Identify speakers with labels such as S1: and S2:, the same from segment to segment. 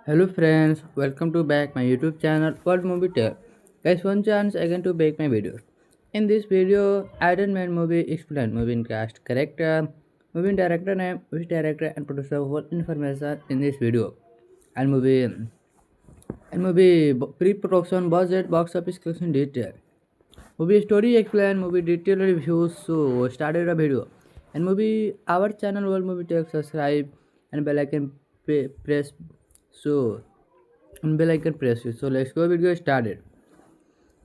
S1: Hello friends, welcome to back my YouTube channel World Movie Tale. Guys, one chance again to make my videos. In this video, Iron Man movie explain movie cast, character, movie director name, which director and producer whole information in this video. And movie pre-production budget, box office collection detail. Movie story explain, movie detail reviews. So started a video. And movie our channel World Movie Tale subscribe and bell icon press. So and bell icon press it. So let's go video started.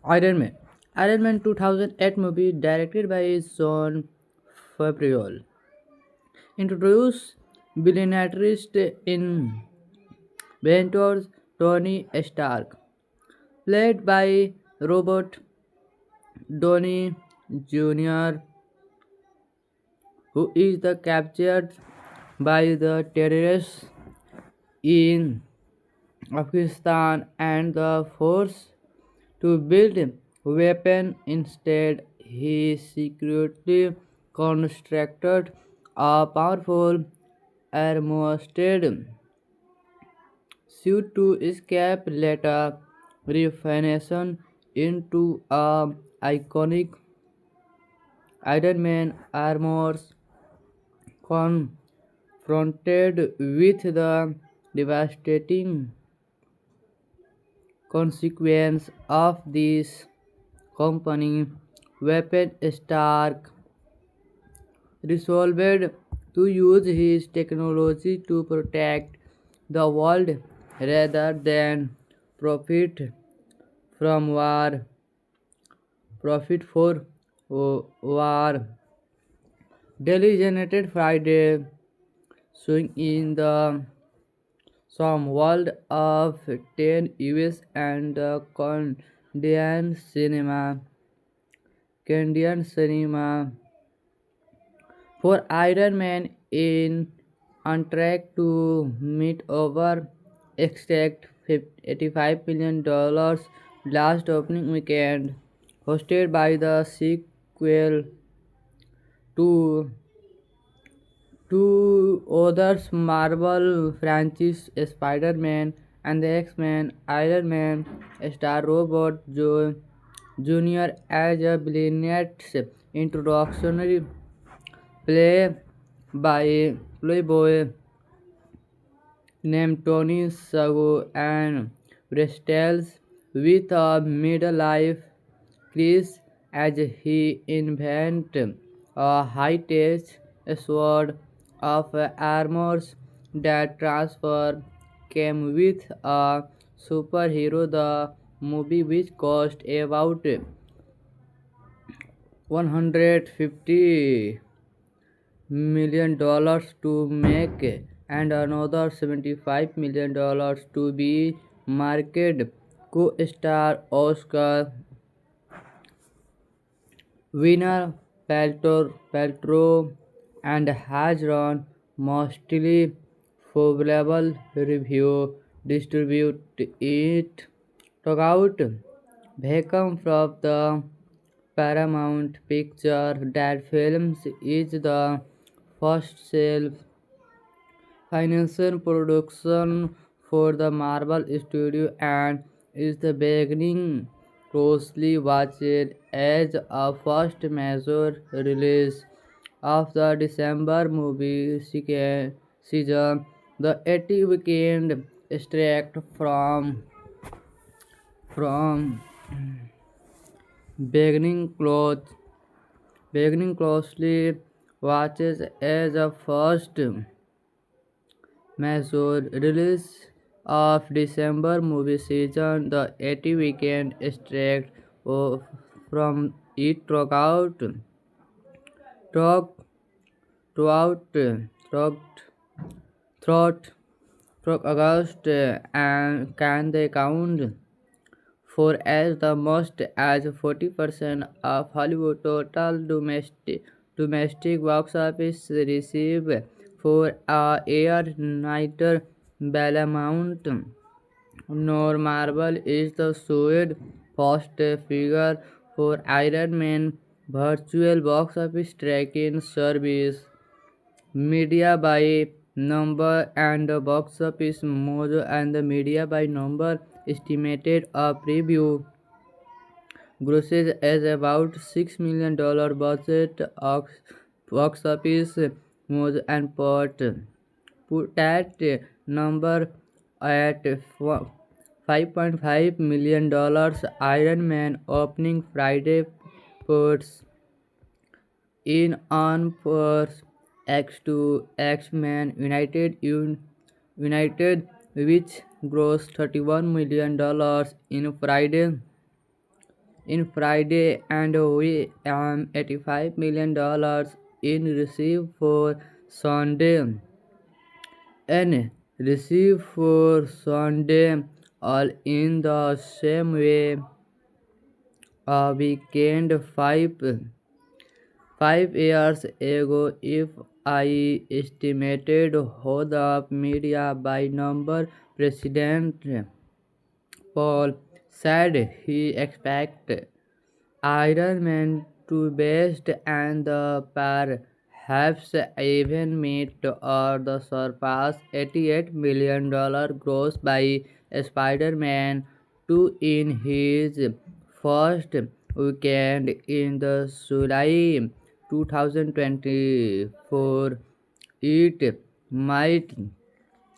S1: Iron Man. Iron Man 2008 movie directed by Sean Favreau. Introduced billionaireist in Ventures Tony Stark. Played by Robert Downey Jr., who is the captured by the terrorists in Afghanistan and the force to build weapon. Instead, he secretly constructed a powerful armored suit to escape, later refination into a iconic Iron Man armor. Confronted with the devastating consequence of this company weapon, Stark resolved to use his technology to protect the world rather than profit from war. Profit for war. Daily generated Friday, showing in the some world of 10 US and the Canadian cinema for Iron Man in on track to meet over expect $85 million last opening weekend, hosted by the sequel to two others Marvel franchise Spider-Man and the X-Men. Iron Man star Robert Jr. as a villain's introductory play by Playboy named Tony Sago and Bristles with a middle-life crisis as he invents a high-tech sword of armor that transfer came with a superhero. The movie, which cost about $150 million to make and another $75 million to be marketed, co-star Oscar winner Paltrow and has run mostly favorable review. Distribute it took out Beckham from the Paramount Picture that Films is the first self-financial production for the Marvel Studio and is the beginning closely watched as a first major release of the December movie season. The 80 weekend extract from beginning close beginning closely watches as a first major release of December movie season. The 80 weekend extract from it throughout throughout throughout throughout throughout August and can they count for as the most as 40% of Hollywood total domestic box office receive for a year. Neither Paramount nor Marvel is the showed first figure for Iron Man virtual box office tracking service media by number and the box office mojo and the media by number estimated a preview grosses as about $6 million budget box office mojo and put that number at $5.5 million. Iron Man opening Friday puts in on purse X2 X-Men United, which grossed $31 million in Friday and we $85 million in receive for Sunday and receive for Sunday, all in the same way. A weekend 5 years ago, if I estimated how the media by number, President Paul said he expected Iron Man to best and the perhaps even meet or the surpass $88 million gross by Spider-Man 2 in his first weekend in the July 2024. It might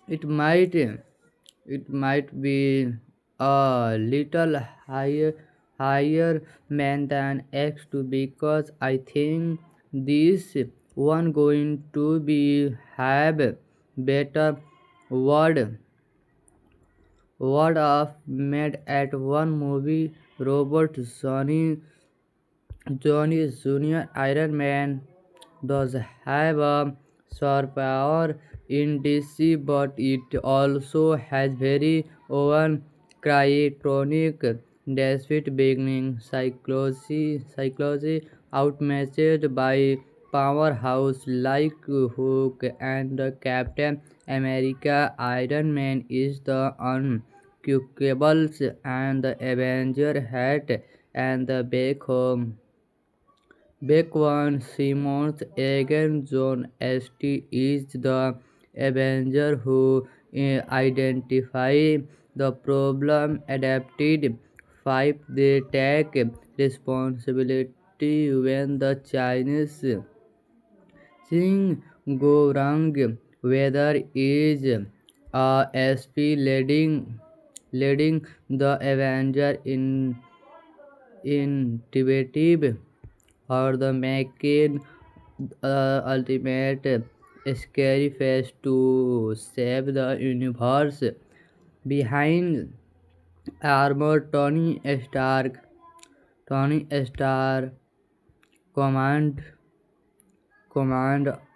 S1: it might it might be a little higher man than X2 because I think this one going to be have better word of made at one movie. Robert Johnny Jr. Iron Man does have a superpower in DC, but it also has very own cryonic despite beginning psychology outmatched by powerhouse like Hulk and Captain America. Iron Man is the unquestionable and the Avenger hat and the back one Simmons again. John St. is the Avenger who identify the problem adapted. 5. They take responsibility when the Chinese thing go wrong, whether is SP leading the Avenger in innovative or the making ultimate scary face to save the universe. Behind armor, Tony Stark command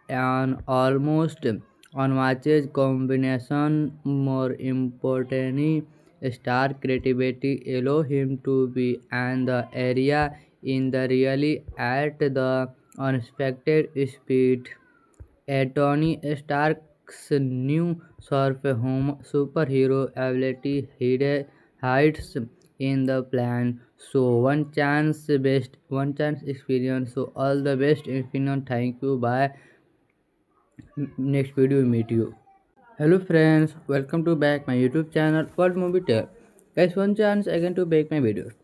S1: an almost unmatched combination. More importantly, star creativity allow him to be in the area in the really at the unexpected speed. Tony Stark's new superhero ability hides in the plan. So one chance experience. So all the best, Infinite. Thank you. Bye. Next video meet you. Hello friends, welcome to back my YouTube channel World Movie Tale. Guys, one chance again to make my videos.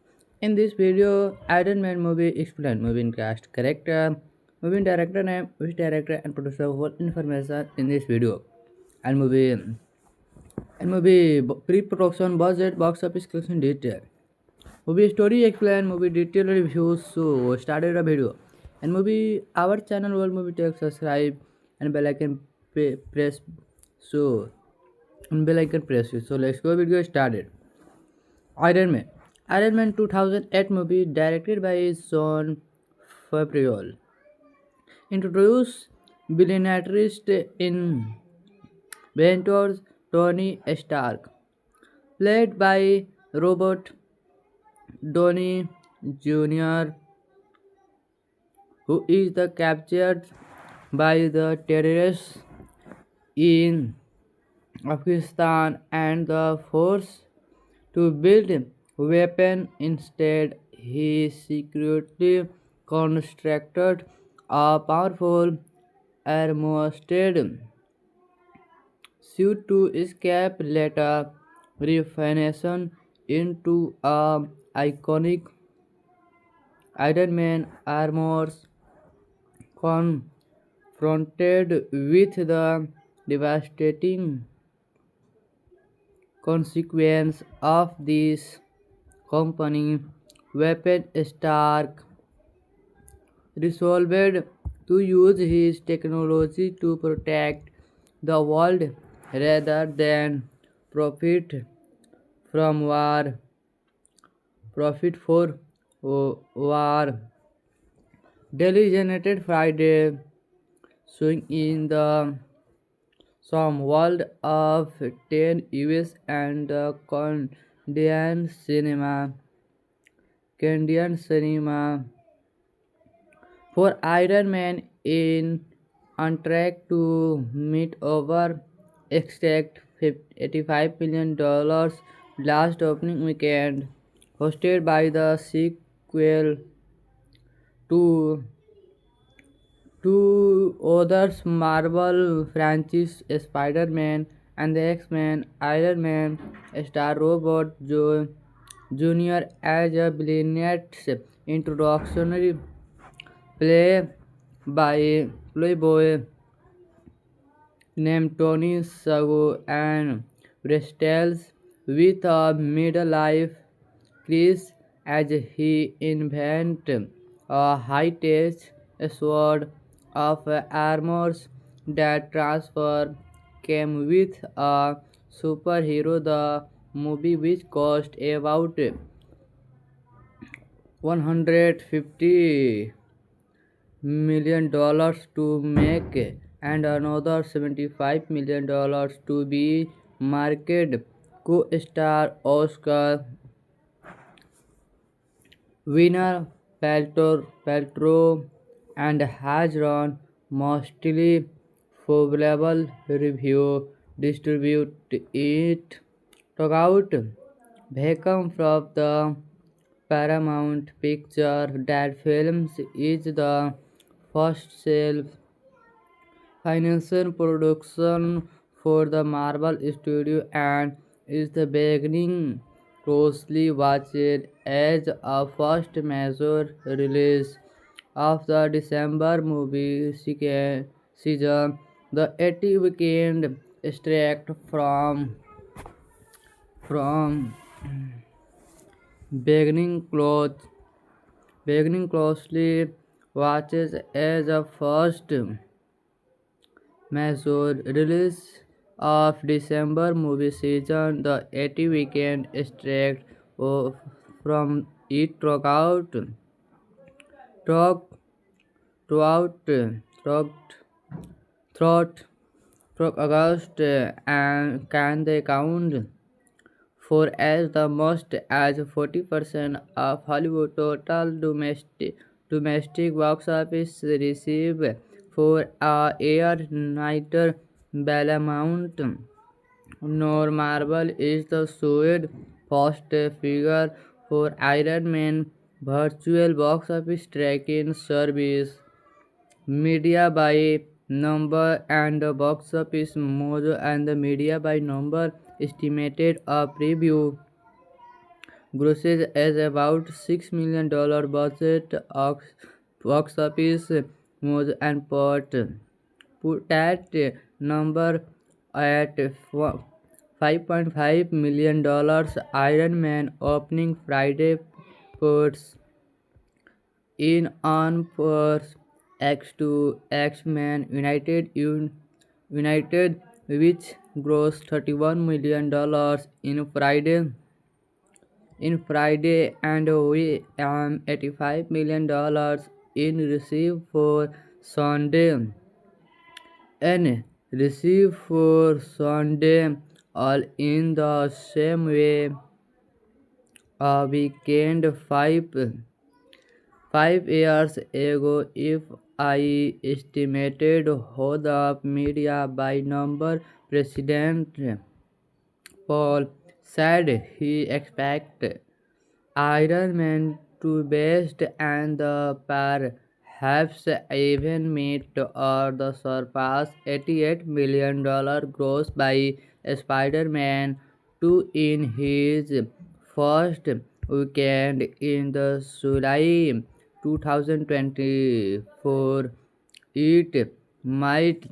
S1: In this video, Iron Man movie explain movie cast, character, movie director name, which director and producer whole information in this video. And movie pre-production budget, box office collection detail. Movie story explain, movie detail reviews. So started a video. And movie our channel World Movie Tale, subscribe and bell icon press. So bell icon press. So let's go. Video started. Iron Man. Iron Man 2008 movie directed by Jon Favreau. Introduced billionaireist in Ventures Tony Stark, played by Robert Downey Jr., who is the captured by the terrorists in Afghanistan and the force to build weapon. Instead, he secretly constructed a powerful armored suit to escape later refashion into a iconic Iron Man armors confronted with the devastating consequence of this company weapon Stark resolved to use his technology to protect the world rather than profit from war profit for war. Delhi generated Friday showing in the some world of 10 US and the Canadian cinema for Iron Man in on track to meet over extract $85 million last opening weekend, hosted by the sequel to two others Marvel franchise Spider-Man and the X-Men. Iron Man star Robert Jr. as a villain's introductory play by Playboy named Tony Sago and Bristles with a middle-life crisis as he invents a high-tech sword of armors that transfer came with a superhero. The movie, which cost about 150 $1 million to make and another $75 million to be marketed. Co-star Oscar winner Paltrow and has run mostly favorable review. Distribute it. Took out Beckham from the Paramount Picture that films is the first self-financed production for the Marvel Studio and is the beginning closely watched as a first major release of the December movie season. The 80 weekend extract from beginning close beginning closely watches as a first major release of December movie season. The 80 weekend extract from it throughout throughout throughout throughout August and can they count for as the most as 40% of Hollywood total domestic box office receive for a year. Neither Paramount nor Marvel is the showed first figure for Iron Man virtual box office tracking service. Media by number and box office mojo and the media by number estimated a preview grosses as about $6 million budget box office mojo and put that number at $5.5 million. Iron Man opening Friday puts in on Purse X2 X-Men United which grossed $31 million in Friday and we $85 million in receive for Sunday and receive for Sunday all in the same way a weekend 5 years ago. If I estimated how the media by number, President Paul said he expected Iron Man to best and the par has even met or the surpassed $88 million gross by Spider-Man 2 in his first weekend in the July 2024. It might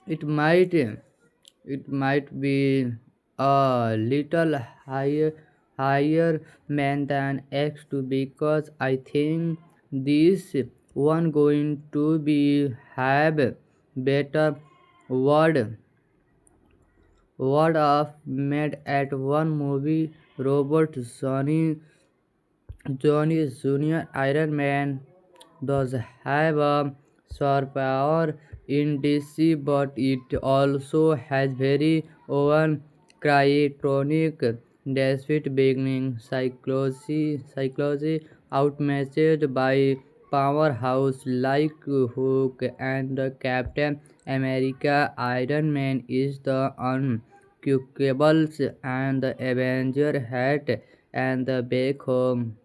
S1: it might it might be a little higher man than X2 because I think this one going to be have better word of made at one movie. Robert Johnny Jr. Iron Man does have a superpower in DC, but it also has very own cryonic despite beginning psychology outmatched by powerhouse like Hulk and Captain America. Iron Man is the unquestionable and the Avenger hat and the back home.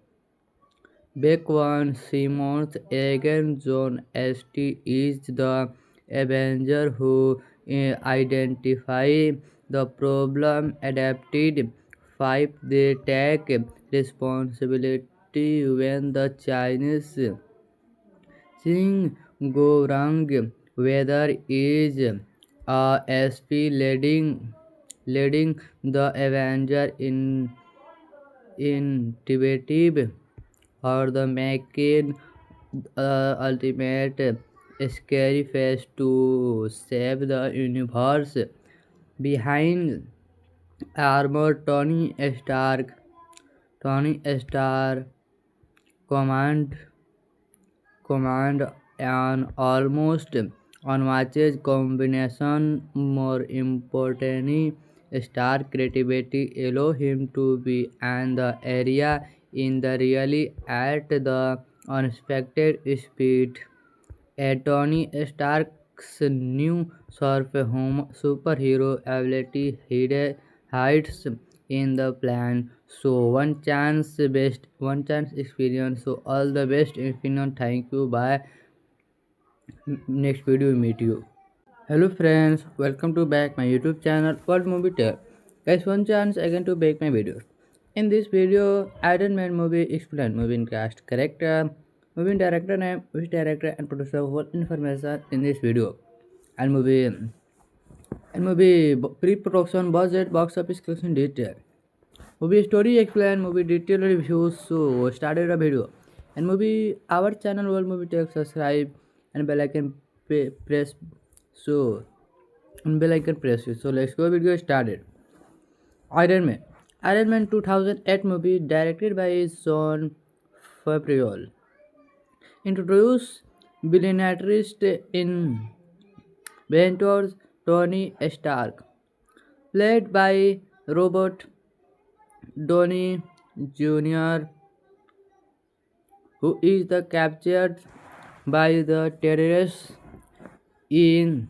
S1: Baekwan Simmons again John St. is the Avenger who identifies the problem adapted. 5. They take responsibility when the Chinese thing go wrong, whether is SP leading the Avenger in intuitive or the making ultimate scary face to save the universe. Behind armor, Tony Stark command command an almost unmatched combination. More importantly, star creativity allow him to be and the area in the really at the unexpected speed. Tony Stark's new superhero ability hides in the plan. So one chance experience. So all the best, Infinite. Thank you. Bye. Next video we meet you. Hello friends, welcome to back my YouTube channel World Movie Tale. Guys, one chance again to make my videos. In this video, Iron Man movie explain movie in cast, character, movie director name, which director and producer whole information in this video. And movie pre-production budget, box office collection detail. Movie story explain, movie detail reviews. So started a video. And movie our channel World Movie Tale, subscribe and bell icon press. So bell icon press it. So let's go. Video started. Iron Man. Iron Man 2008 movie directed by Jon Favreau. Introduced billionaireist in Ventures Tony Stark, played by Robert Downey Jr., who is the captured by the terrorists in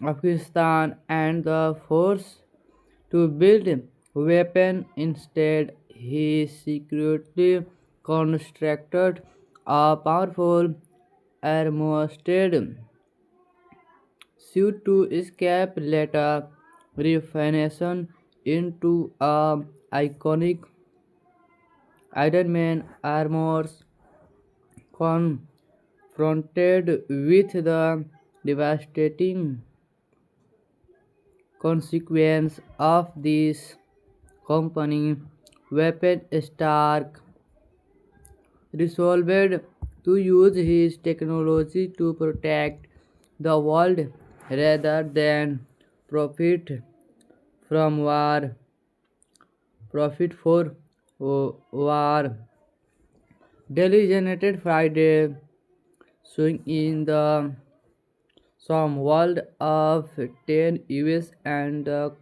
S1: Afghanistan and the force to build weapon. Instead, he secretly constructed a powerful armored suit to escape, later refination into a iconic Iron Man armors. Confronted with the devastating consequence of this company weapon, Stark resolved to use his technology to protect the world rather than profit from war. Profit for war. Daily generated Friday, showing in the some world of 10 US and the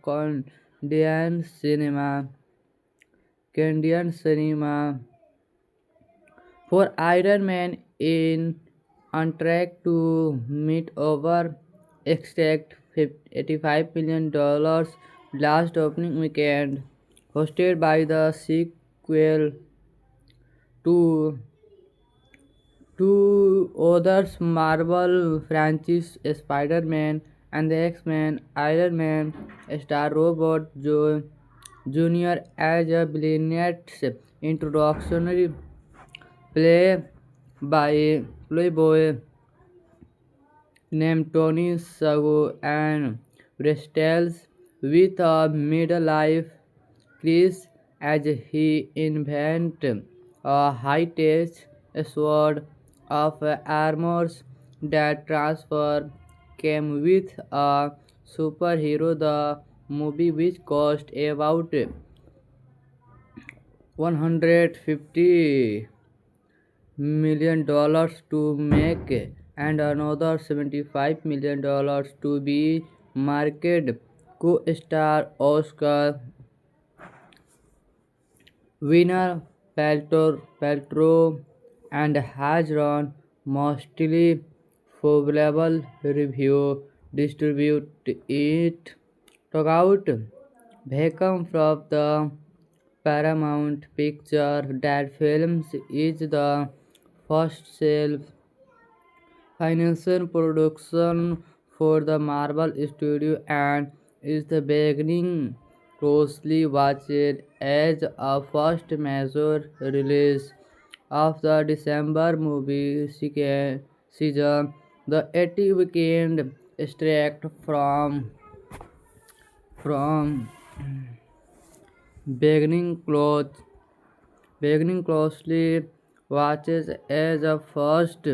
S1: Canadian cinema for Iron Man in on track to meet over expect $85 million last opening weekend, hosted by the sequel to Two others Marvel franchise Spider-Man and the X-Men Iron Man star Robert Jr. as a villain's introductory play by Playboy named Tony Sago and wrestles with a midlife crisis as he invents a high-tech sword of armor that transfer came with a superhero. The movie, which cost about $150 million to make and another $75 million to be marketed, co-star Oscar winner Paltrow and has run mostly favorable review. Distribute it took out Beckham from the Paramount Picture that films is the first self-financial production for the Marvel Studio and is the beginning closely watched as a first major release of the December movie season. The 80 weekend extract from beginning close beginning closely watches as a first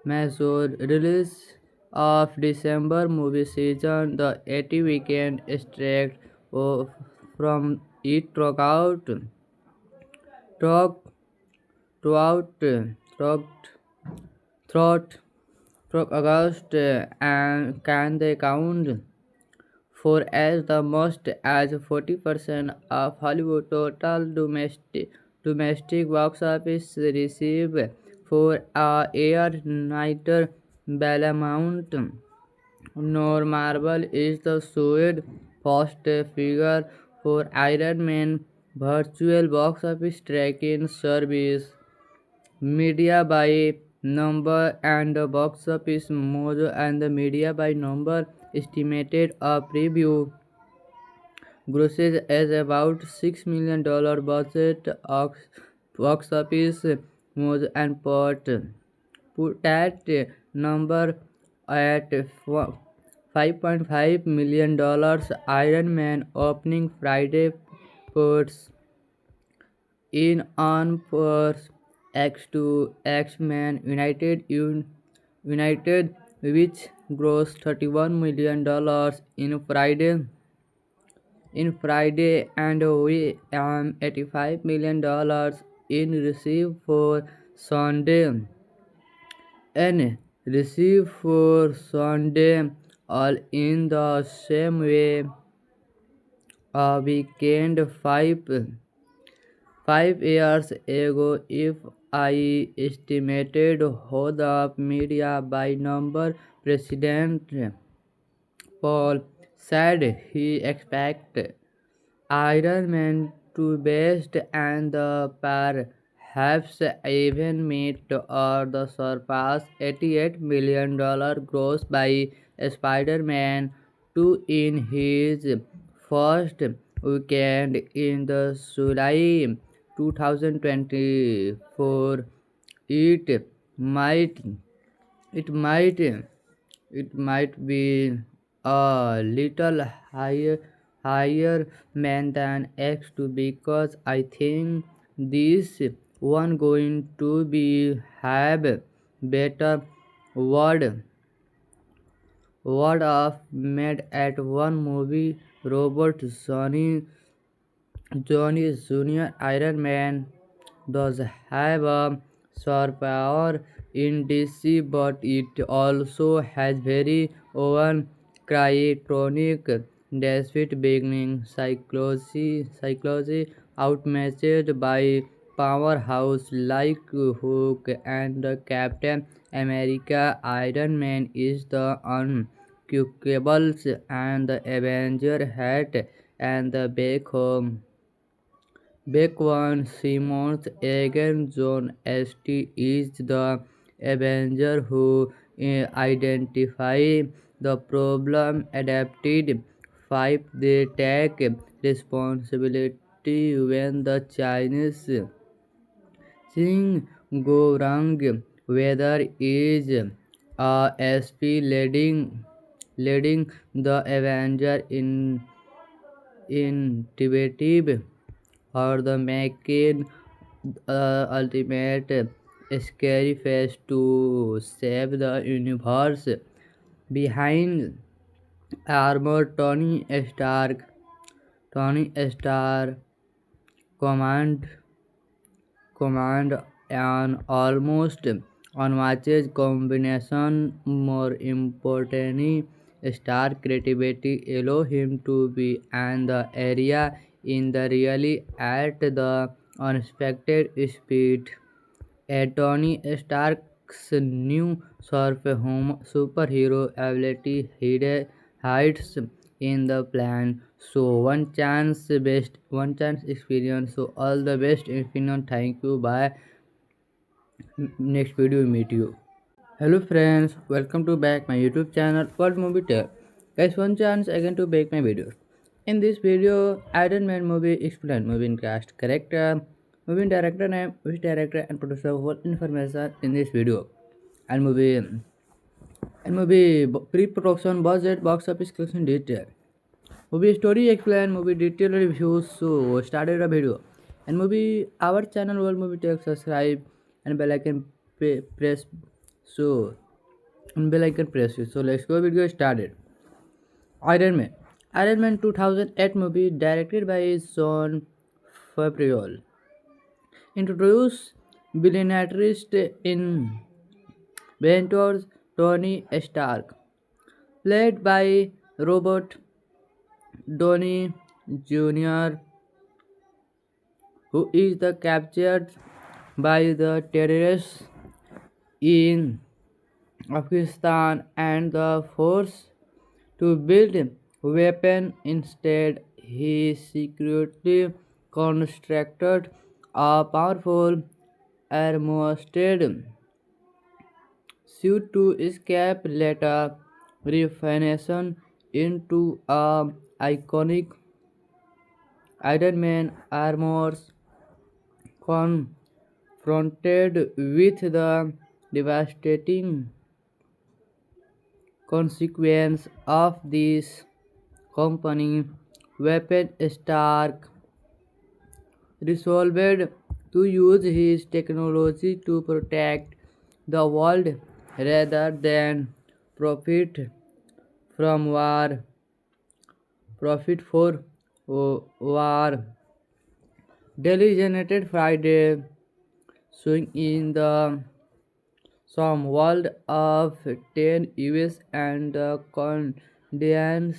S1: major release of December movie season. The 80 weekend extract from it throughout throughout throughout throughout August and can they count for as the most as 40% of Hollywood total domestic box office receive for a year. Neither Paramount nor Marvel is the showed first figure for Iron Man virtual box office tracking service. Media by number and the box office mojo and the media by number estimated a preview grosses as about $6 million budget box office mojo and put that number at $5.5 million. Iron Man opening Friday puts in on first X2 X-Men United, which grossed $31 million in Friday and we $85 million in receive for Sunday and receive for Sunday, all in the same way. A weekend 5 years ago, if I estimated how the media by number, President Paul said he expected Iron Man to best and the perhaps even meet or the surpass $88 million gross by Spider-Man 2 in his first weekend in the July 2024. It might it might it might be a little higher man than X2 because I think this one going to be have better word of made at one movie. Robert Johnny Jr. Iron Man does have a superpower in DC, but it also has very own cryonic Despite beginning psychology outmatched by powerhouse like Hulk and Captain America. Iron Man is the unquestionable and the Avenger hat and the back home Back one, Simmons again John St. is the Avenger who identify the problem adapted. Five, they take responsibility when the Chinese thing go wrong, whether is SP leading the Avenger in Tibet or the making ultimate scary face to save the universe. Behind armor, Tony Stark command command an almost unmatched combination. More importantly, Stark creativity allow him to be in the area in the really at the unexpected speed. Tony Stark's new superhero ability hides in the plan. So one chance experience. So all the best, Infinite. Thank you. Bye. Next video we meet you. Hello friends, welcome to back my YouTube channel World Movie Tale. Guys, one chance again to make my videos. In this video, Iron Man movie explain movie in cast, character, movie director name, which director and producer whole information in this video. And movie pre-production budget, box office collection detail. Movie story explain, movie detail reviews. So started a video. And movie our channel World Movie Tale, subscribe and bell icon press. So bell icon press it. So let's go video started. Iron Man. Iron Man 2008 movie directed by Jon Favreau. Introduced billionaire in Ventures Tony Stark, played by Robert Downey Jr., who is the captured by the terrorists in Afghanistan and the force to build weapon. Instead, he secretly constructed a powerful armored suit to escape, later refination into a iconic Iron Man armors. Confronted with the devastating consequence of this company weapon, Stark resolved to use his technology to protect the world rather than profit from war. Profit for war. Daily generated Friday, showing in the some world of 10 US and the Canadian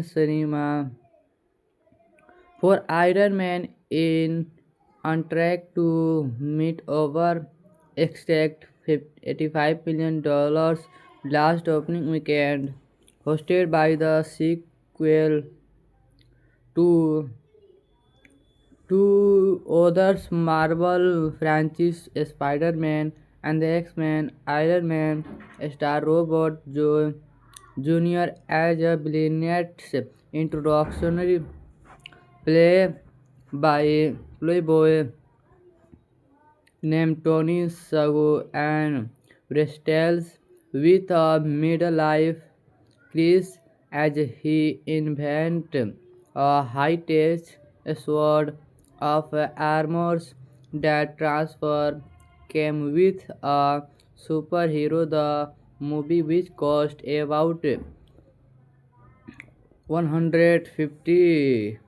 S1: cinema for Iron Man in on track to meet over expect $85 million last opening weekend, hosted by the sequel to two others Marvel franchise Spider-Man and the X-Men. Iron Man star Robert Jr. as a villain's introductory play by Playboy named Tony Sago and wrestles with a middle-life crisis as he invents a high-tech sword of armors that transfer came with a superhero. The movie, which cost about $150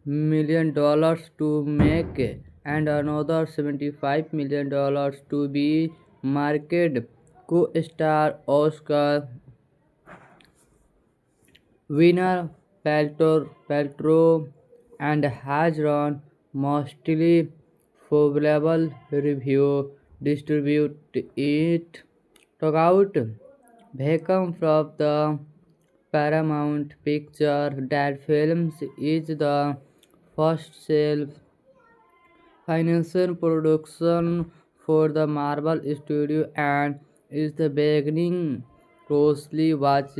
S1: million to make and another $75 million to be marketed, co-star Oscar winner Paltrow and has run mostly favorable review. Distribute it. Took out vacuum from the Paramount Picture that Films is the first self-financed production for the Marvel Studio and is the beginning closely watched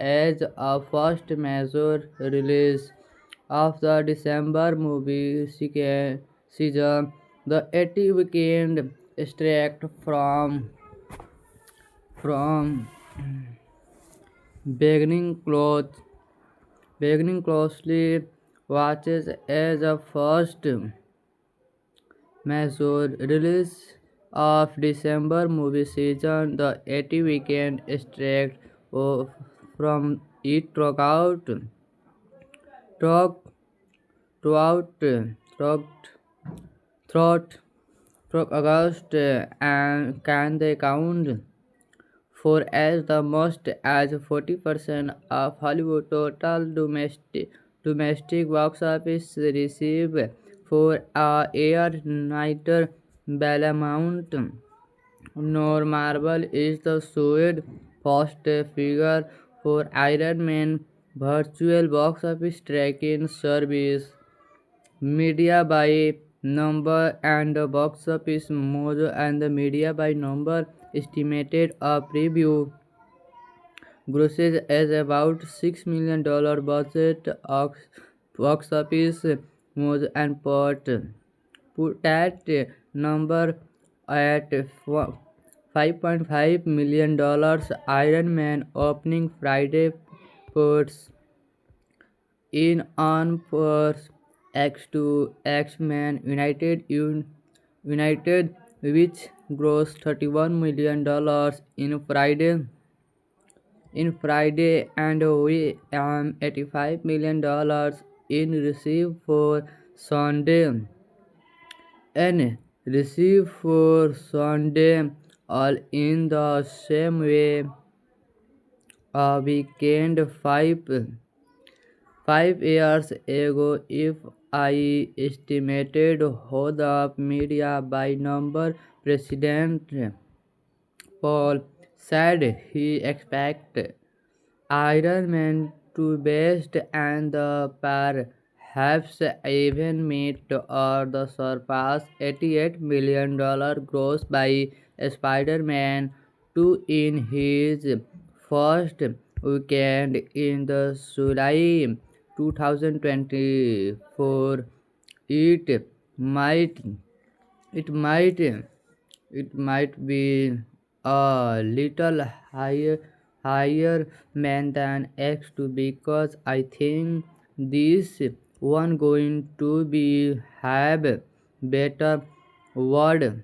S1: as a first major release of the December movie season. The 80 weekend extract from beginning close beginning closely watches as a first major release of December movie season. The 80 weekend extract from it throughout throughout throughout throughout throughout August and can they count for as the most as 40% of Hollywood total domestic box office receive for a year. Neither Paramount nor Marvel is the showed first figure for Iron Man virtual box office tracking service. Media by number and the box office mojo and the media by number estimated a preview grosses as about $6 million budget box office mojo and put that number at $5.5 million. Iron Man opening Friday puts in on first X2 X-Men United, which grossed $31 million in Friday and we am $85 million in receive for Sunday and receive for Sunday all in the same way. A weekend 5 years ago, if I estimated how the media by number, President Paul said he expected Iron Man to best and the perhaps even meet or the surpass $88 million gross by Spider-Man 2 in his first weekend in the July 2024. It might it might it might be a little higher man than X2 because I think this one going to be have better word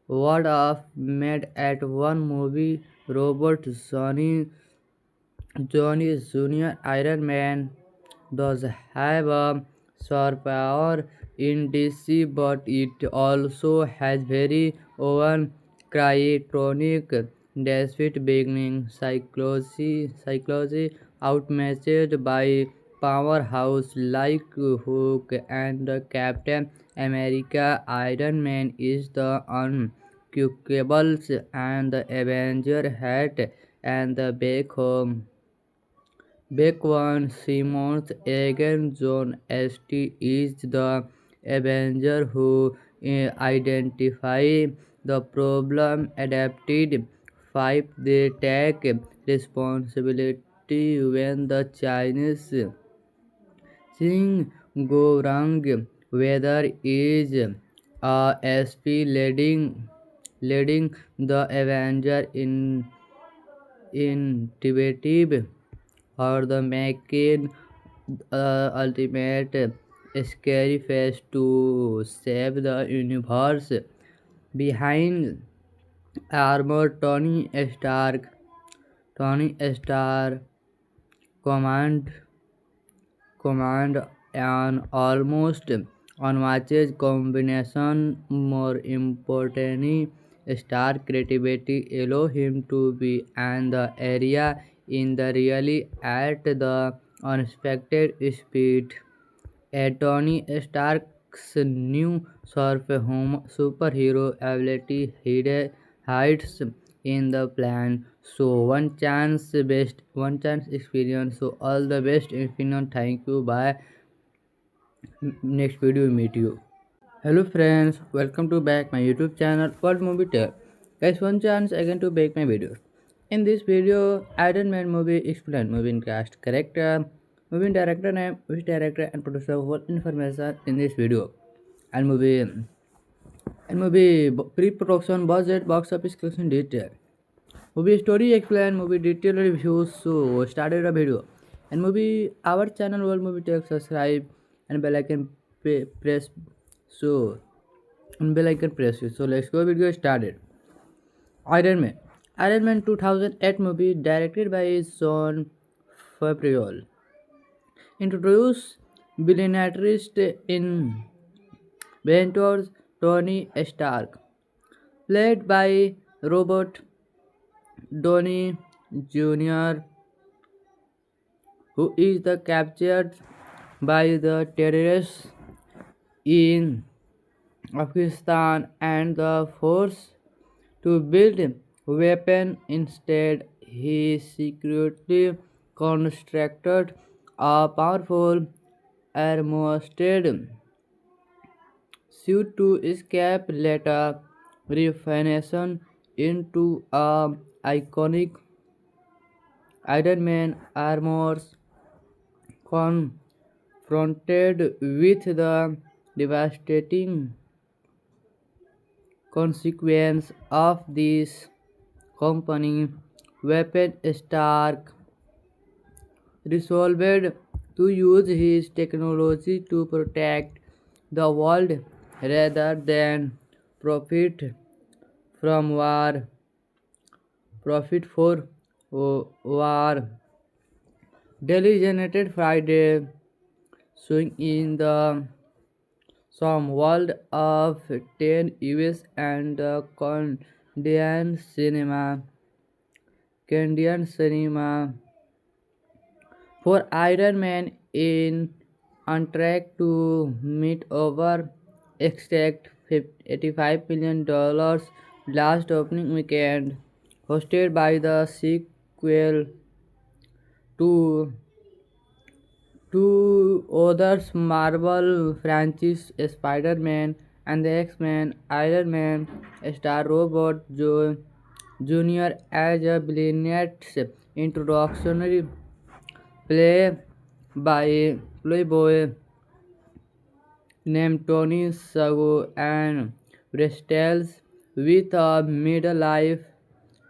S1: of made at one movie. Robert Johnny Jr. Iron Man does have a superpower in DC, but it also has very own cryonic despite beginning psychology outmatched by powerhouse like Hulk and Captain America. Iron Man is the unquestionable and the Avenger hat and the back one Simmons again. John St. is the Avenger who identify the problem adapted. 5. They take responsibility when the Chinese thing go wrong, whether is a SP leading the Avenger in innovative or the making ultimate scary face to save the universe. Behind armor, Tony Stark command an almost unmatched combination. More importantly, Stark creativity allow him to be in the area in the really at the unexpected speed. Tony Stark's new superhero ability hides in the plan. So one chance experience. So all the best infinite. Thank you. Bye. Next video meet you. Hello friends, welcome to back my YouTube channel World Movie Tale. Guys, one chance again to make my videos. In this video, Iron Man movie explain movie cast, character, movie director name, which director and producer whole information in this video. And movie pre-production budget, box office collection detail. Movie story explain, movie detail reviews. So started a video. And movie our channel World Movie Tale, subscribe and bell icon press. So bell icon press it. So let's go video started. Iron Man. Iron Man 2008 movie directed by Sean Favreau. Introduced billionaires in Ventures Tony Stark, played by Robert Downey Jr., who is the captured by the terrorists in Afghanistan and the force to build weapon. Instead, he secretly constructed a powerful armored suit to escape, later refashioned into a iconic Iron Man armor. Confronted with the devastating consequence of this company weapon, Stark resolved to use his technology to protect the world rather than profit from war. Profit for war. Daily generated Friday, showing in the some world of 10 US and the Canadian cinema for Iron Man in on track to meet over expect $85 million last opening weekend, hosted by the sequel to two others Marvel franchise Spider-Man and the X-Men. Iron Man star Robert Jr. as a villain's introductory play by Playboy named Tony Sago and Bristles with a middle-life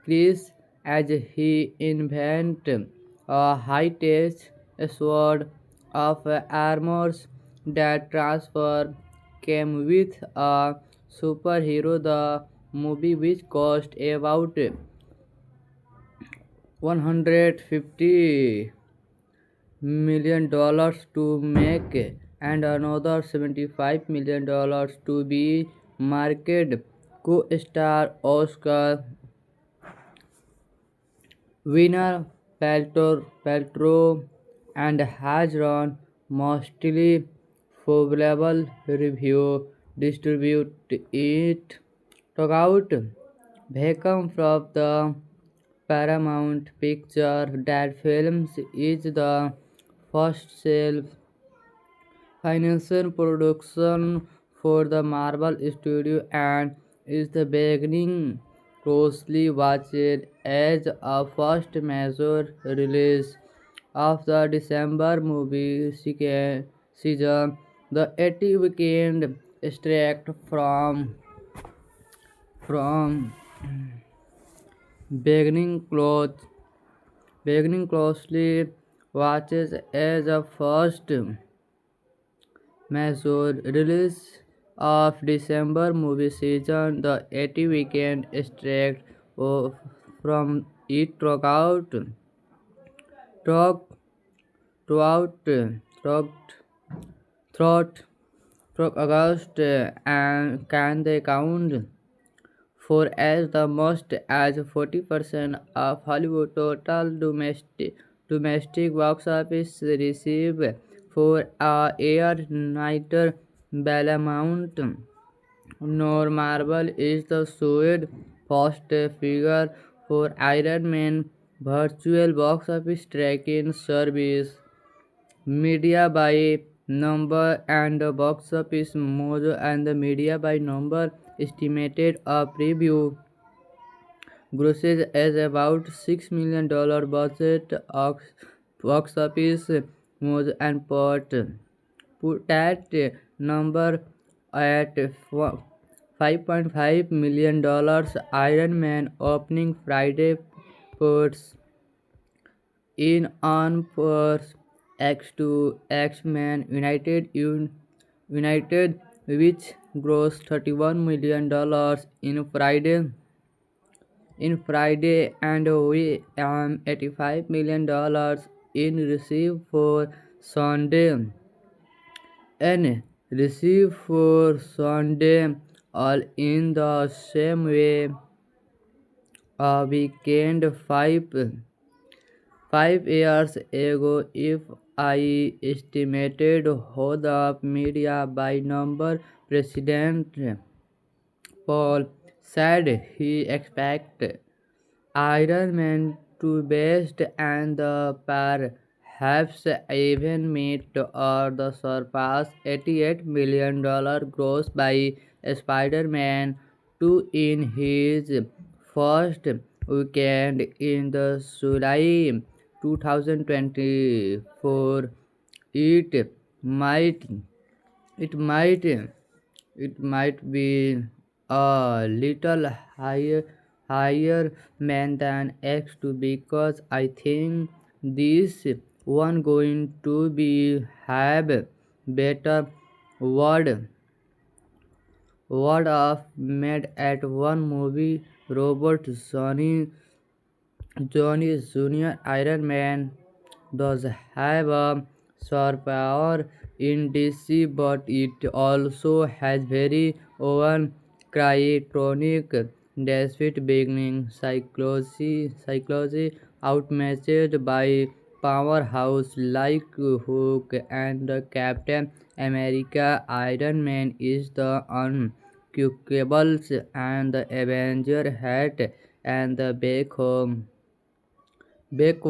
S1: crisis as he invents a high-tech sword of armor that transfer came with a superhero. The movie, which cost about $150 million to make and another $75 million to be marketed, co-star Oscar winner Paltrow and has run mostly favorable review. Distribute it took out Beckham from the Paramount Picture. That Films is the first self-financial production for the Marvel Studio and is the beginning closely watched as a first major release of the December movie season. The 80 weekend extract from beginning closely watches as a first major release of December movie season. The 80 weekend extract from it throughout throughout throughout August and can they count for as the most as 40% of Hollywood total domestic box office receive for a year. Neither Paramount nor Marvel is the sued first figure for Iron Man virtual box office tracking service. Media by number and the box office mojo and the media by number estimated a preview grosses as about $6 million budget box office mojo and put that number at $5.5 million. Iron Man opening Friday puts in on first X2 X-Men United, which grossed $31 million in Friday and we $85 million in receive for Sunday and receive for Sunday, all in the same way. A weekend 5 years ago, if I estimated how the media by number, President Paul said he expected Iron Man to best and the perhaps even meet or the surpass $88 million gross by Spider-Man 2 in his first weekend in the July 2024. It might it might it might be a little higher man than X2 because I think this one going to be have better word of made at one movie. Robert Johnny Jr. Iron Man does have a superpower in DC, but it also has very own cryonic despite beginning psychology outmatched by powerhouse like Hulk and Captain America. Iron Man is the unquestionable and the Avenger hat and the back home. Back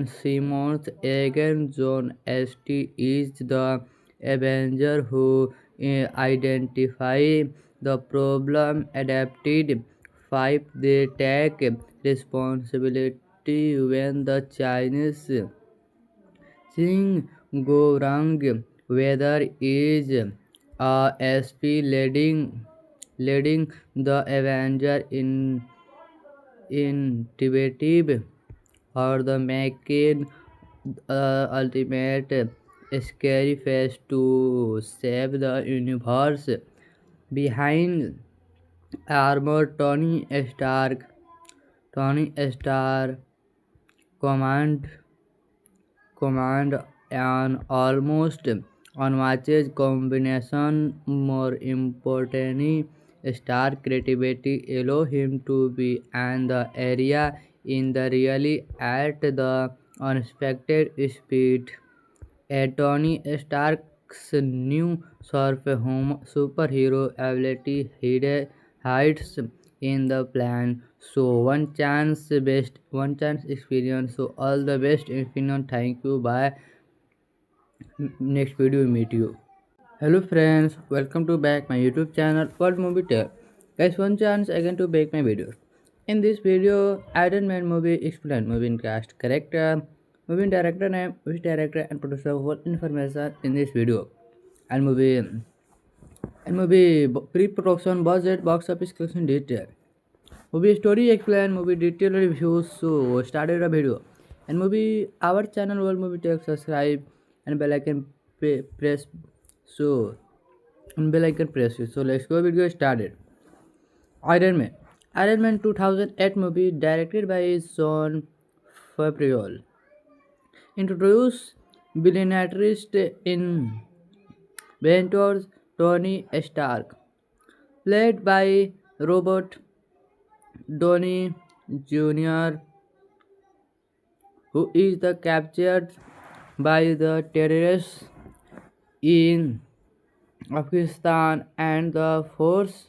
S1: Simmons again John St. is the Avenger who identify the problem adapted. 5. They take responsibility when the Chinese thing go wrong, whether is SP leading the Avenger innovative or the making ultimate scary face to save the universe. Behind armor, Tony Stark command an almost unmatched combination. More importantly, Stark creativity allow him to be in the area in the really at the unexpected speed. Tony Stark's new superhero ability hides in the plan. So one chance experience. So all the best, Infinite. Thank you. Bye. Next video meet you. Hello friends, welcome to back my YouTube channel World Movie Tale. Guys, one chance again to make my videos. In this video, Iron Man movie explain movie in cast, character, movie in director name, which director and producer whole information in this video. And movie pre-production budget, box office collection detail. Movie story explain, movie detail reviews. So started a video. And movie our channel World Movie Tale, subscribe and bell icon press. So bell icon press it. So let's go. Video started. Iron Man. Iron Man 2008 movie directed by Jon Favreau. Introduced billionaires in Ventures Tony Stark, played by Robert Downey Jr., who is the captured by the terrorists in Afghanistan and the force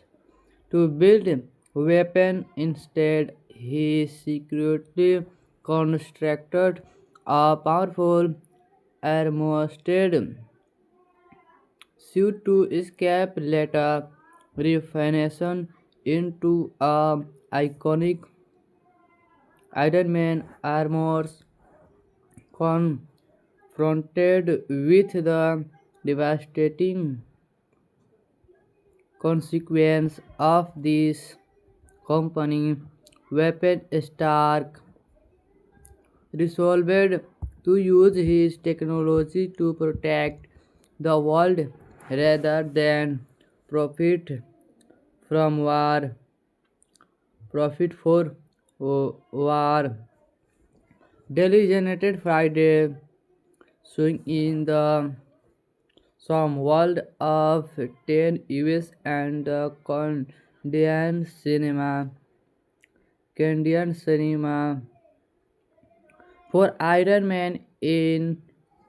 S1: to build weapon. Instead, he secretly constructed a powerful armored suit to escape, later refination into a iconic Iron Man armors confronted with the devastating consequence of this company weapon. Stark resolved to use his technology to protect the world rather than profit from war. Daily generated Friday, showing in the some world of 10 US and the Canadian cinema for Iron Man in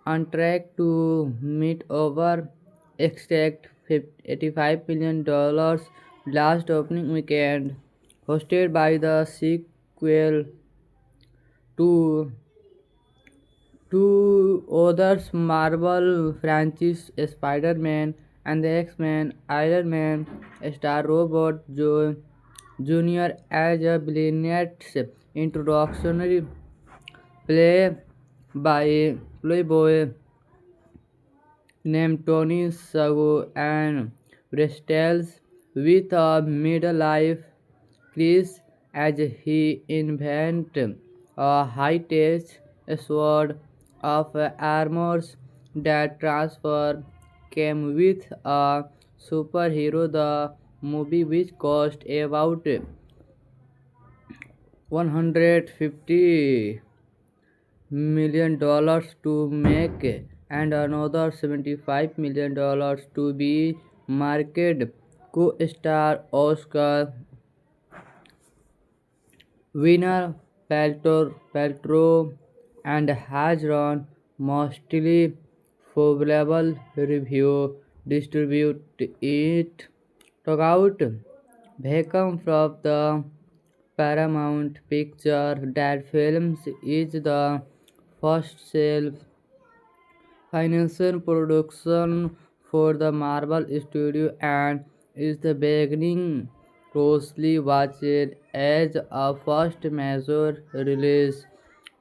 S1: on track to meet over expect $85 million last opening weekend, hosted by the sequel to two others Marvel franchise Spider-Man and the X-Men. Iron Man star Robert Jr. as a villain's introductory play by Playboy named Tony Sago and wrestles with a midlife crisis as he invents a high-tech sword of armor that transfer came with a superhero. The movie, which cost about 150 $1 million to make and another $75 million to be marketed. Co-star Oscar winner Paltrow and has run mostly favorable review. Distribute it. Took out Beckham from the Paramount Picture that films is the first self-financial production for the Marvel Studio and is the beginning closely watched as a first major release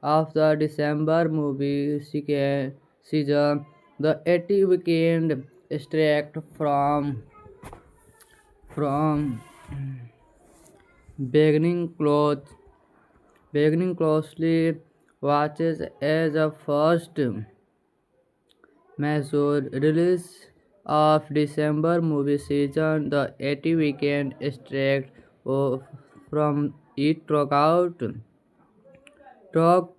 S1: of the December movie season. The 80 weekend extract from beginning closely watches as a first major release of December movie season. The 80 weekend extract from it throughout throughout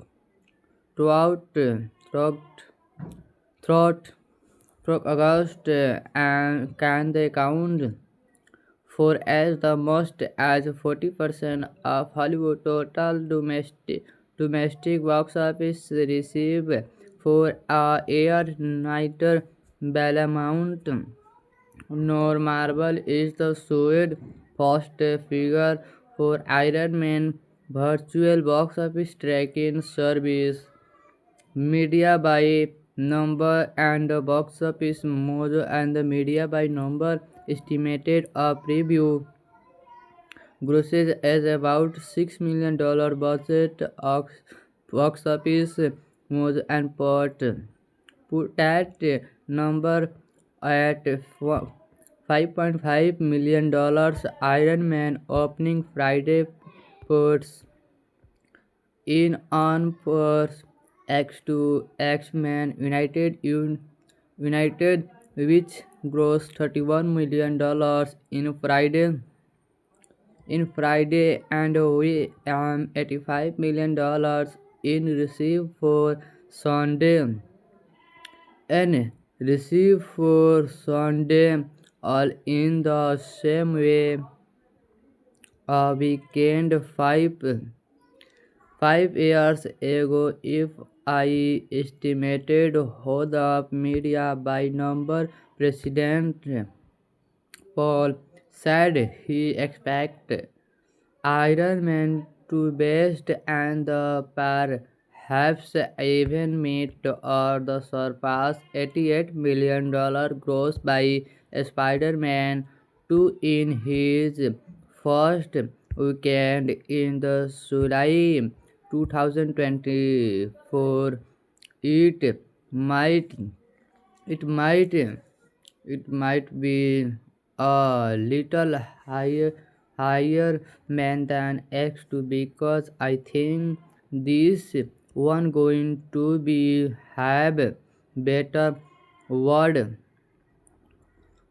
S1: throughout August and can they count for as the most as 40% of Hollywood total domestic box office receive for a year. Neither Paramount nor Marvel is the showed first figure for Iron Man virtual box office tracking service. Media by number and box office mojo and the media by number estimated a preview grosses as about $6 million budget of box office mojo and put that number at $5.5 million. Iron Man opening Friday puts in on first X2 X-Men United, which grossed $31 million in Friday and we $85 million in receive for Sunday and receive for Sunday, all in the same way. A weekend 5 years ago, if I estimated how the media by number, President Paul said he expected Iron Man 2 best and the perhaps even meet or the surpass $88 million gross by Spider-Man 2 in his first weekend in the July 2024. It might it might it might be a little higher man than X2 because I think this one going to be have better word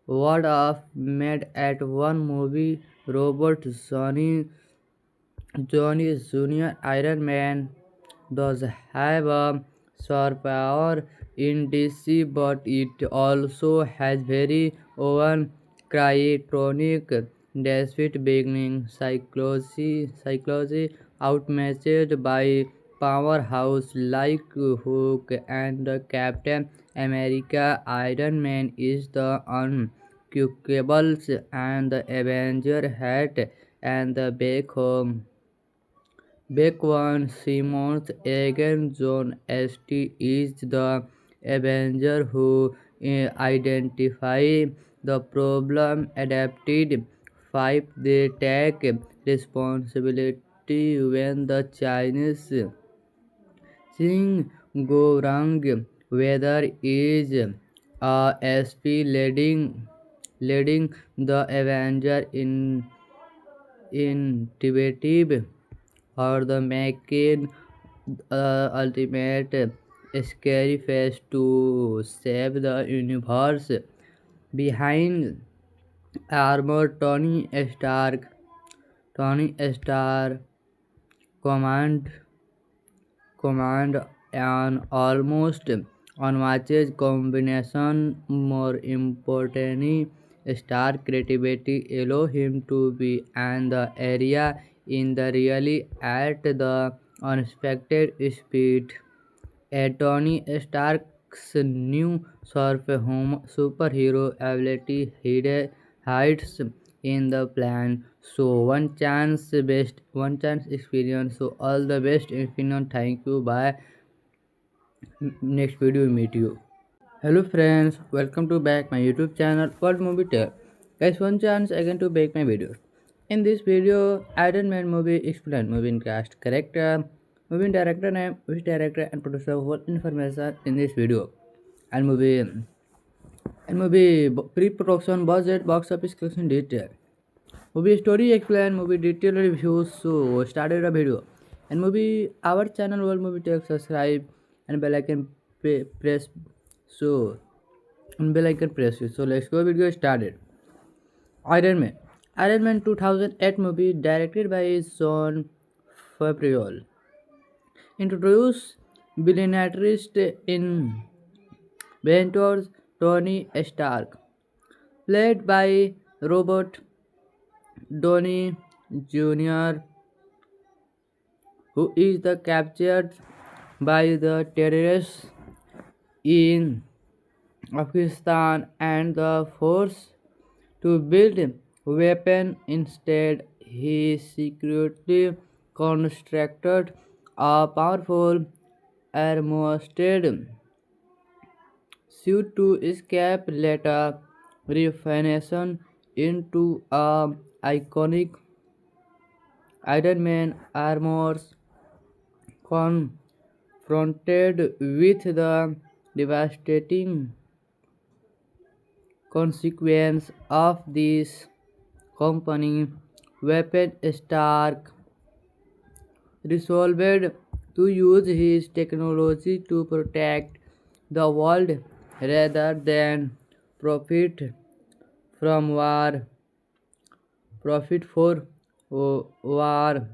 S1: word of made at one movie. Robert Johnny Jr. Iron Man does have a superpower in DC, but it also has very own cryonic despite beginning psychology outmatched by powerhouse like Hulk and Captain America. Iron Man is the unquestionables and the Avenger hat and the back home. Back Simmons again John St. is the Avenger who identify the problem adapted. 5. They take responsibility when the Chinese thing go wrong, whether is SP leading the Avenger in intuitive or the making ultimate scary face to save the universe. Behind armor, Tony Stark command command an almost unmatched combination. More importantly, star creativity allow him to be and the area in the really at the unexpected speed. Tony Stark's new superhero ability hides in the plan. So one chance experience. So all the best, Infinite. Thank you. Bye. Next video meet you. Hello friends, welcome to back my YouTube channel World Movie Tale. Guys, one chance again to make my videos. In this video, Iron Man movie explain movie in cast, character, movie director name, which director and producer whole information in this video. And movie pre-production budget, box office collection detail. Movie story explain, movie detail reviews. So started a video. And movie our channel World Movie Tale, subscribe and bell icon press. So bell icon press it. So let's go. Video started. Iron Man. Iron Man 2008 movie directed by Jon Favreau. Introduced billionaires in Ventures Tony Stark, played by Robert Downey Jr., who is the captured by the terrorists in Afghanistan and the force to build weapon. Instead, he secretly constructed a powerful armored suit to escape, later refination into a iconic Iron Man armor. Confronted with the devastating consequence of this company weapon, Stark resolved to use his technology to protect the world rather than profit from war. Profit for war.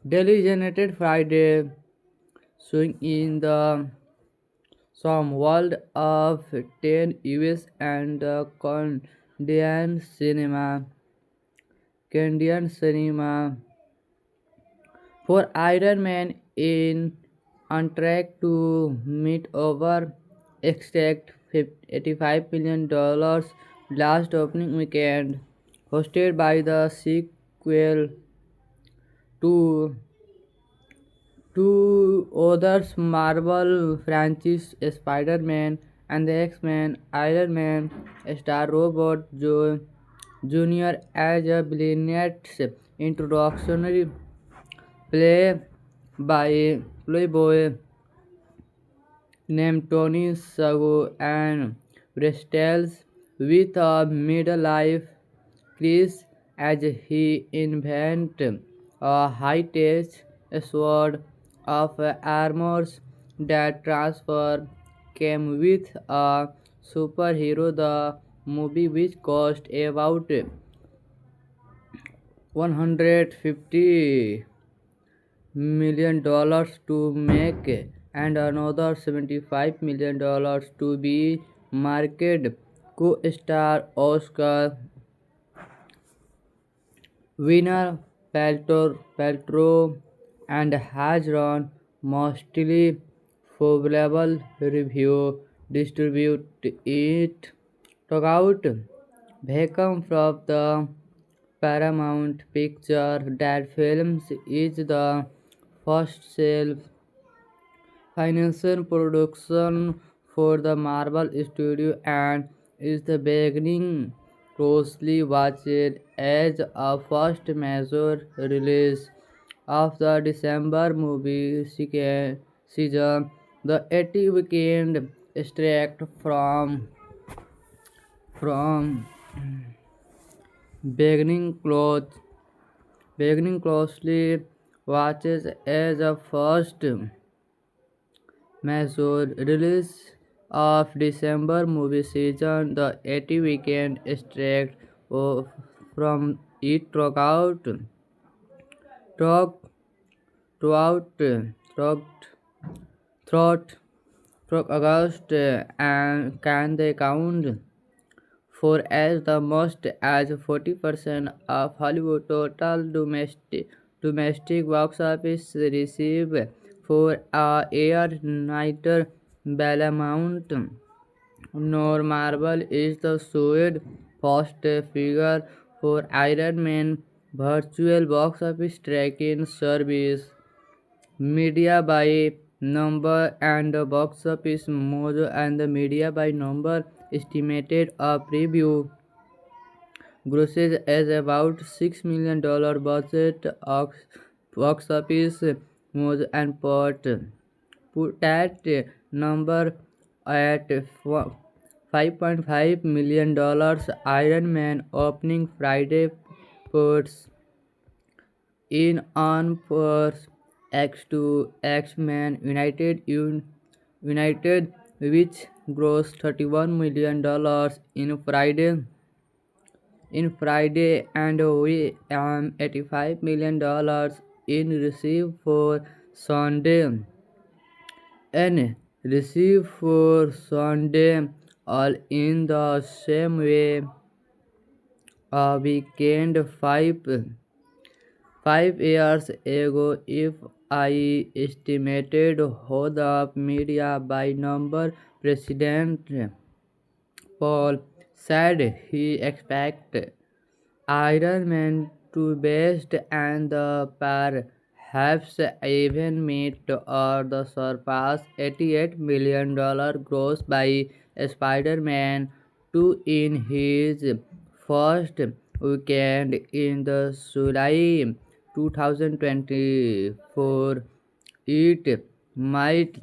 S1: Daily generated Friday, showing in the some world of 10 US and the Canadian cinema for Iron Man in on track to meet over expect $85 million last opening weekend, hosted by the sequel Two Two others Marvel franchise Spider-Man and the X-Men Iron Man star Robert Jr. as a billionaire's introductory play by Playboy named Tony Sago and wrestles with a midlife crisis as he invents a high-tech sword of armor that transfer came with a superhero. The movie, which cost about 150 million to make and another 75 million dollars to be marketed, co-star Oscar winner Paltrow and has run mostly favorable review. Distribute it took out Beckham from the Paramount Picture that films is the first self-financial production for the Marvel Studio and is the beginning closely watched as a first major release of the December movie season. The 80 weekend extract from beginning close beginning closely watches as a first major release of December movie season. The 80 weekend extract from it throughout throughout throughout throughout throughout August and can they count for as the most as 40% of Hollywood total domestic box office receive for a year. Neither Paramount nor Marvel is the showed first figure for Iron Man virtual box office tracking service. Media by number and box office mojo and the media by number estimated a preview grosses as about $6 million budget box office mojo and put that number at $5.5 million. Iron Man opening Friday puts in on Force X2 X-Men United, which grossed $31 million in Friday and we $85 million in receive for Sunday and receive for Sunday, all in the same way. A weekend 5 years ago, if I estimated how the media by number, President Paul said he expected Iron Man to best and the perhaps even meet or the surpass $88 million gross by Spider-Man 2 in his first weekend in the July 2024. It might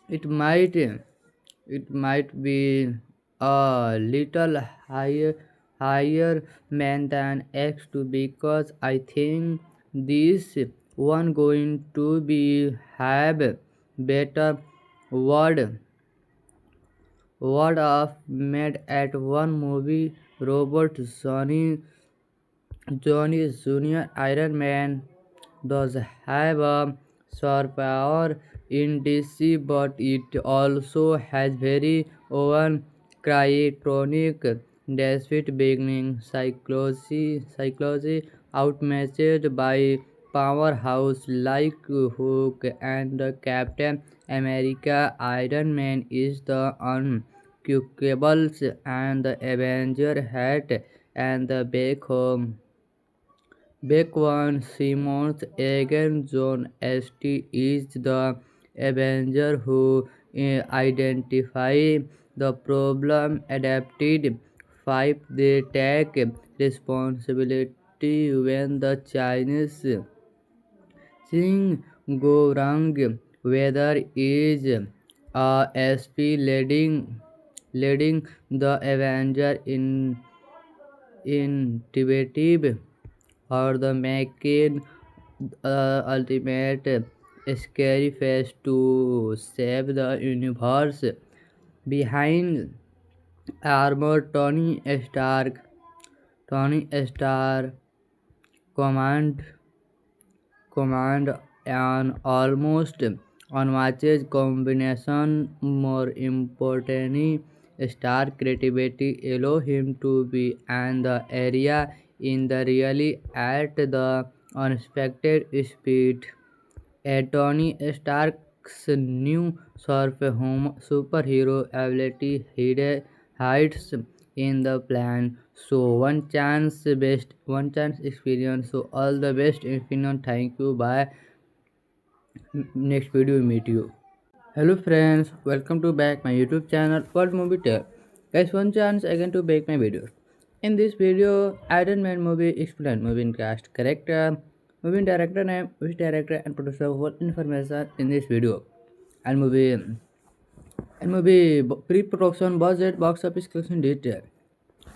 S1: it might it might be a little higher man than X2 because I think this one going to be have better word of made at one movie. Robert Johnny Jr. Iron Man does have a superpower in DC, but it also has very own cryonic despite beginning psychology outmatched by powerhouse like Hulk and Captain America. Iron Man is the unquestionable and the Avenger hat and the back home Back one, Simon's agent John St. is the Avenger who identify the problem adapted. Five, they take responsibility when the Chinese thing go wrong, whether is SP leading the Avenger in Tibet or the making ultimate scary face to save the universe. Behind armor, Tony Stark command command an almost unmatched combination. More importantly, star creativity allow him to be and the area in the really at the unexpected speed. Tony Stark's new superhero ability hides in the plan. So one chance experience. So all the best, Infinite. Thank you. Bye. Next video meet you. Hello friends, welcome to back my YouTube channel World Movie Tale. Guys, one chance again to make my videos. In this video, Iron Man movie explain movie in cast, character, movie director name, which director and producer whole information in this video. And movie pre-production budget, box office collection detail.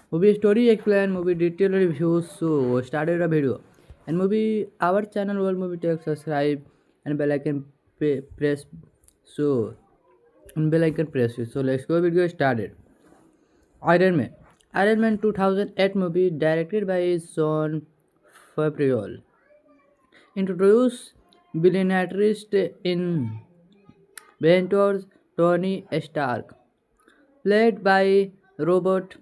S1: Movie story explain, movie detail reviews. So started a video. And movie our channel World Movie Tale, subscribe and bell icon press. So bell icon press it. So let's go. Video started. Iron Man. Iron Man 2008 movie directed by Sean Favreau. Introduced billionaires in Ventures Tony Stark, played by Robert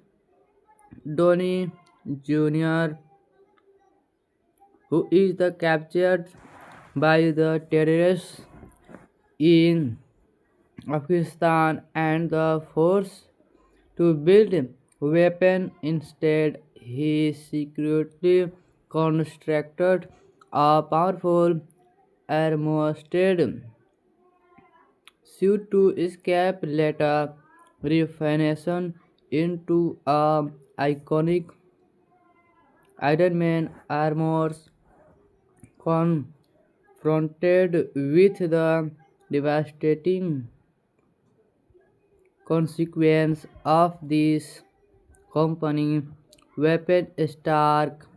S1: Downey Jr., who is the captured by the terrorists in Afghanistan and the force to build weapon. Instead, he secretly constructed a powerful armored suit to escape, later refination into a iconic Iron Man armors. Confronted with the devastating consequence of this company weapon, Stark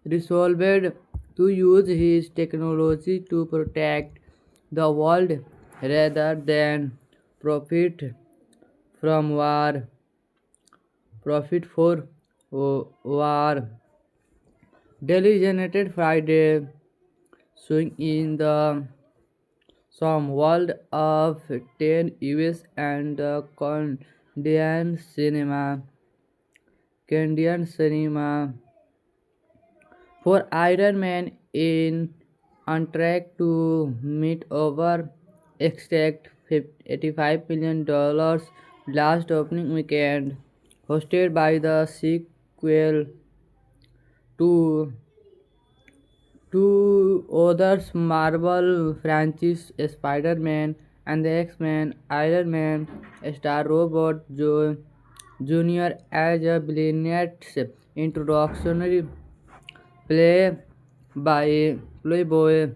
S1: resolved to use his technology to protect the world rather than profit from war. Profit for war. Daily generated Friday, showing in the some world of 10 US and the Canadian cinema for Iron Man in on track to meet over expect $85 million last opening weekend, hosted by the sequel to two others Marvel franchise Spider-Man and the X-Men. Iron Man star Robert Jr. as a villain's introductory play by Playboy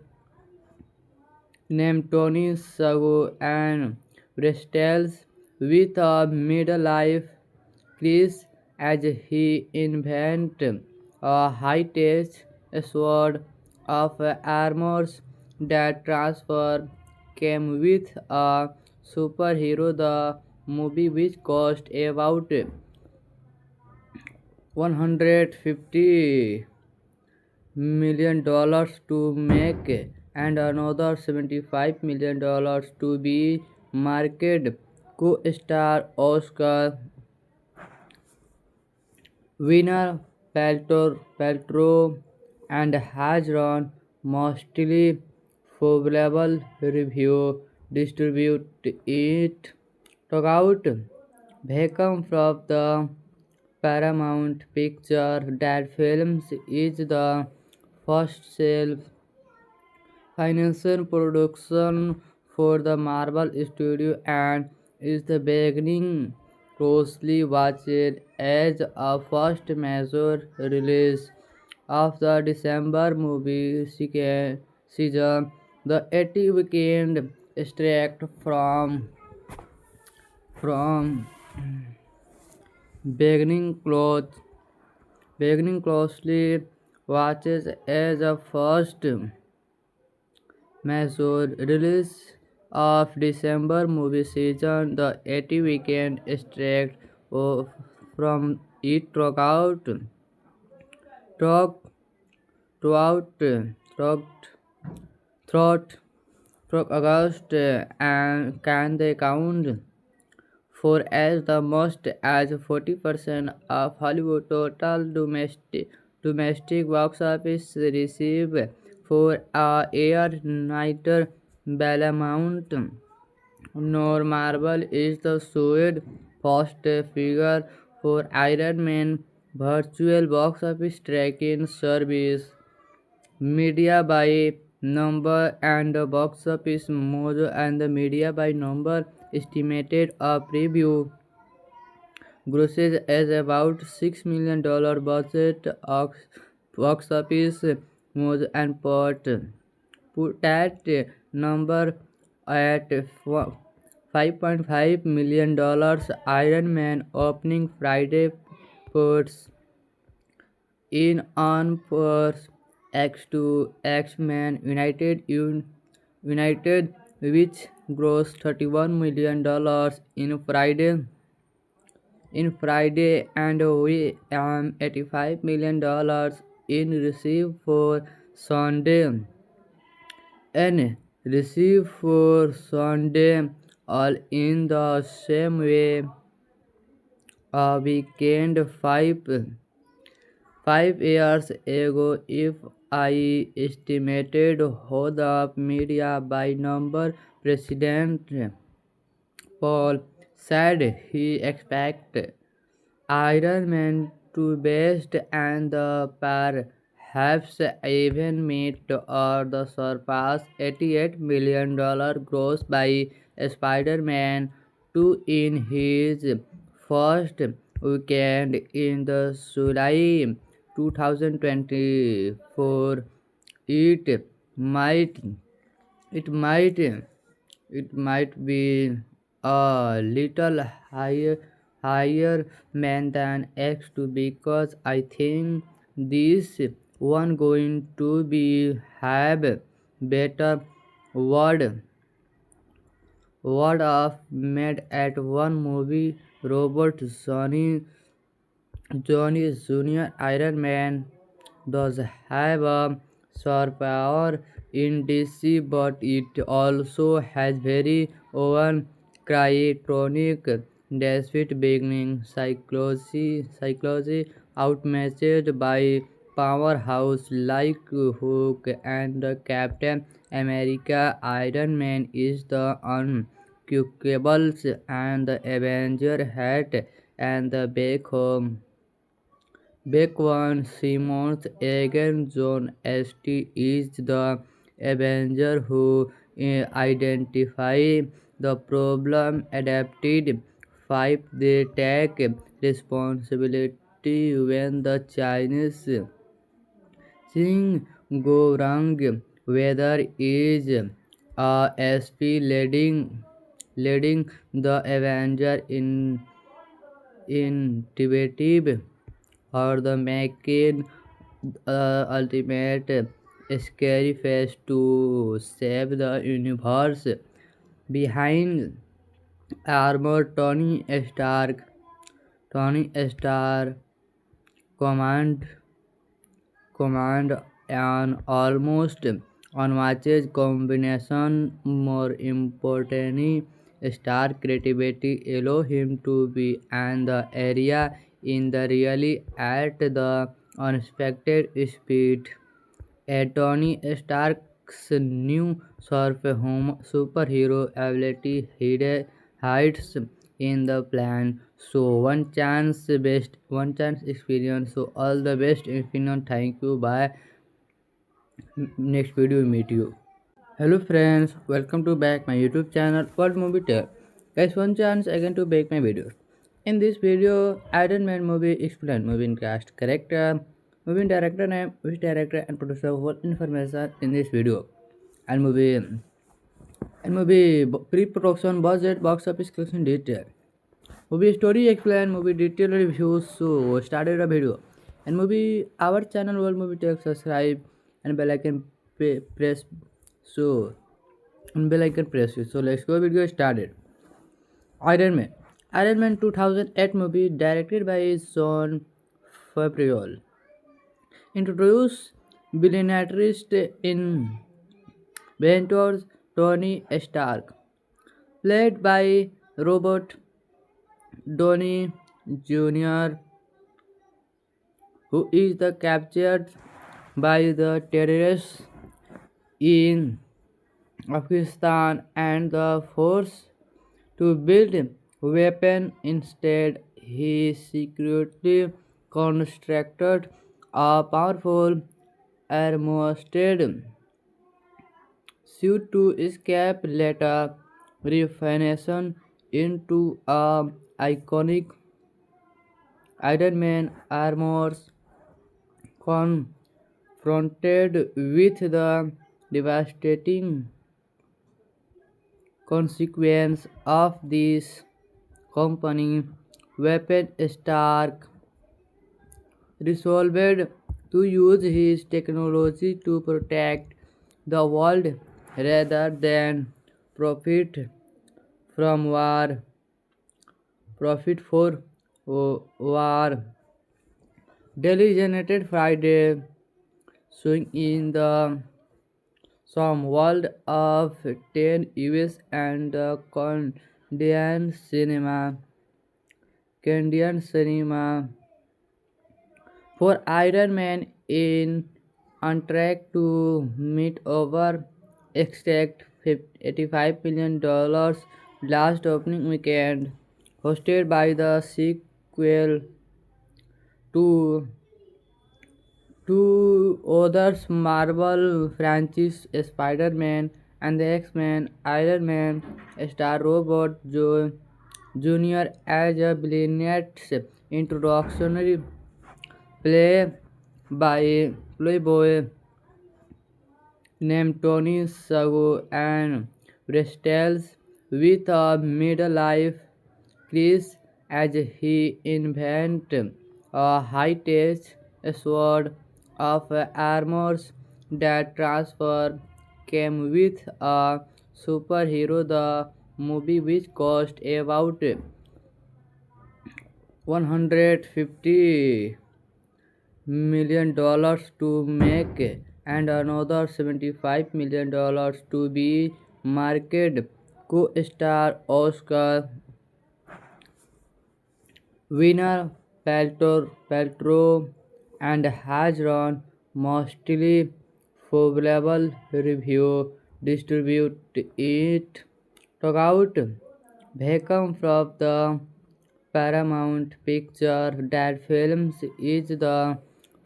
S1: named Tony Sago and wrestles with a midlife crisis as he invents a high-tech sword of armors that transfer came with a superhero. The movie, which cost about $150 million to make and another $75 million to be marketed, co-star Oscar winner Paltrow and has run mostly favorable review. Distribute it. Took out vacuum from the Paramount Picture that Films is the first self-financial production for the Marvel Studio and is the beginning closely watched as a first major release of the December movie season. The 80 weekend extract from beginning close beginning closely watches as a first major release of December movie season. The 80 weekend extract of, from it throughout throughout throughout throughout throughout August and can they count for as the most as 40% of Hollywood total domestic box office receive for a year. Neither Paramount nor Marvel is the showed first figure for Iron Man virtual box office tracking service. Media by number and the box office mojo and the media by number estimated a preview grosses as about $6 million budget box office mojo and put that number at $5.5 million. Iron Man opening Friday puts in on Purse X2 X-Men United, which grossed $31 million in Friday and we $85 million in receive for Sunday and receive for Sunday all in the same way a weekend 5 years ago. If I estimated how the media by number, President Paul said he expected Iron Man to best and the perhaps even meet or the surpass $88 million gross by Spider-Man 2 in his first weekend in the July 2024. It might it might it might be a little higher man than X2 because I think this one going to be have better word of made at one movie. Robert Johnny Jr. Iron Man does have a superpower in DC, but it also has very own cryonic despite beginning psychology outmatched by powerhouse like Hulk and Captain America. Iron Man is the unquestionable and the Avenger hat and the back one Simmons again. John St. is the Avenger who identify the problem adapted. 5. They take responsibility when the Chinese thing go wrong, whether is SP leading the Avenger in innovative or the making ultimate scary face to save the universe. Behind armor, Tony Stark command an almost unmatched combination. More importantly, star creativity allow him to be in the area in the really at the unexpected speed. Tony Stark's new superhero ability hides in the plan. So one chance experience. So all the best, Infinite. Thank you. Bye. Next video meet you. Hello friends, welcome to back my YouTube channel World Movie Tale. Guys, one chance again to make my videos. In this video, Iron Man movie explain movie cast, character, movie director name, which director and producer whole information in this video. And movie pre-production budget, box office collection detail. Movie story explain, movie detail reviews. So started a video. And movie our channel World Movie Tale, subscribe and bell icon press. So and bell icon press it. So let's go. Video started. Iron Man. Iron Man 2008 movie directed by Sean Favreau. Introduced billionaires in Ventures Tony Stark, played by Robert Downey Jr., who is the captured by the terrorists in Afghanistan and the force to build weapon. Instead, he secretly constructed a powerful armored suit to escape, later refashioned into a iconic Iron Man armor. Confronted with the devastating consequence of this company weapon, Stark resolved to use his technology to protect the world rather than profit from war. Profit for war. Daily generated Friday, showing in the some world of 10 US and the Canadian cinema for Iron Man in on track to meet over expect $85 million last opening weekend, hosted by the sequel to two others Marvel franchise Spider-Man and the X-Men. Iron Man star Robert Jr. as a villain's introductory play by Playboy named Tony Sago and wrestles with a midlife crisis as he invents a high-tech sword of armor that transfer came with a superhero. The movie, which cost about $150 million to make and another $75 million to be marketed, co-star Oscar winner Paltrow and has run mostly favorable review. Distribute it took out Beckham from the Paramount Picture. That Films is the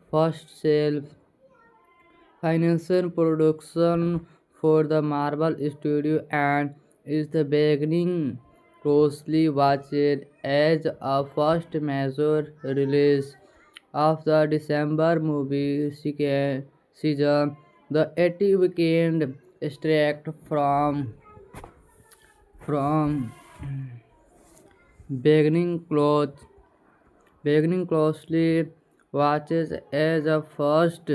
S1: first self-financial production for the Marvel Studio and is the beginning closely watched as a first major release of the December movie season. The 80 weekend extract from beginning closely watches as a first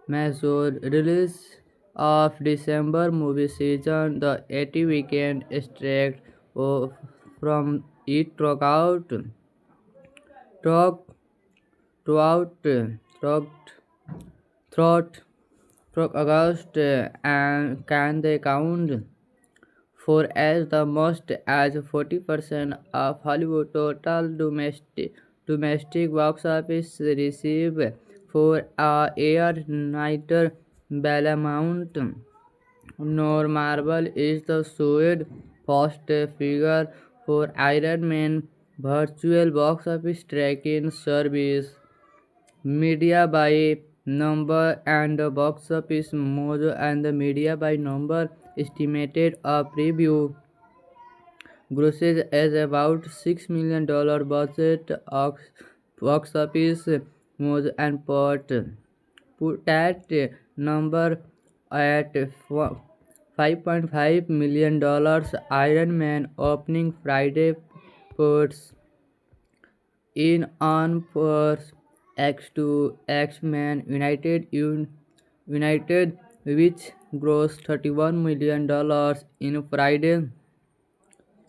S1: major release of December movie season. The 80 weekend extract from it throughout throughout throughout August and can they count for as the most as 40% of Hollywood total domestic box office receive for a year. Neither Paramount nor Marvel is the sued first figure for Iron Man virtual box office tracking service. Media by number and box office mojo and the media by number estimated a preview grosses as about $6 million budget box office mojo and put that number at $5.5 million. Iron Man opening Friday puts in on Force X2 X-Men United, which grossed $31 million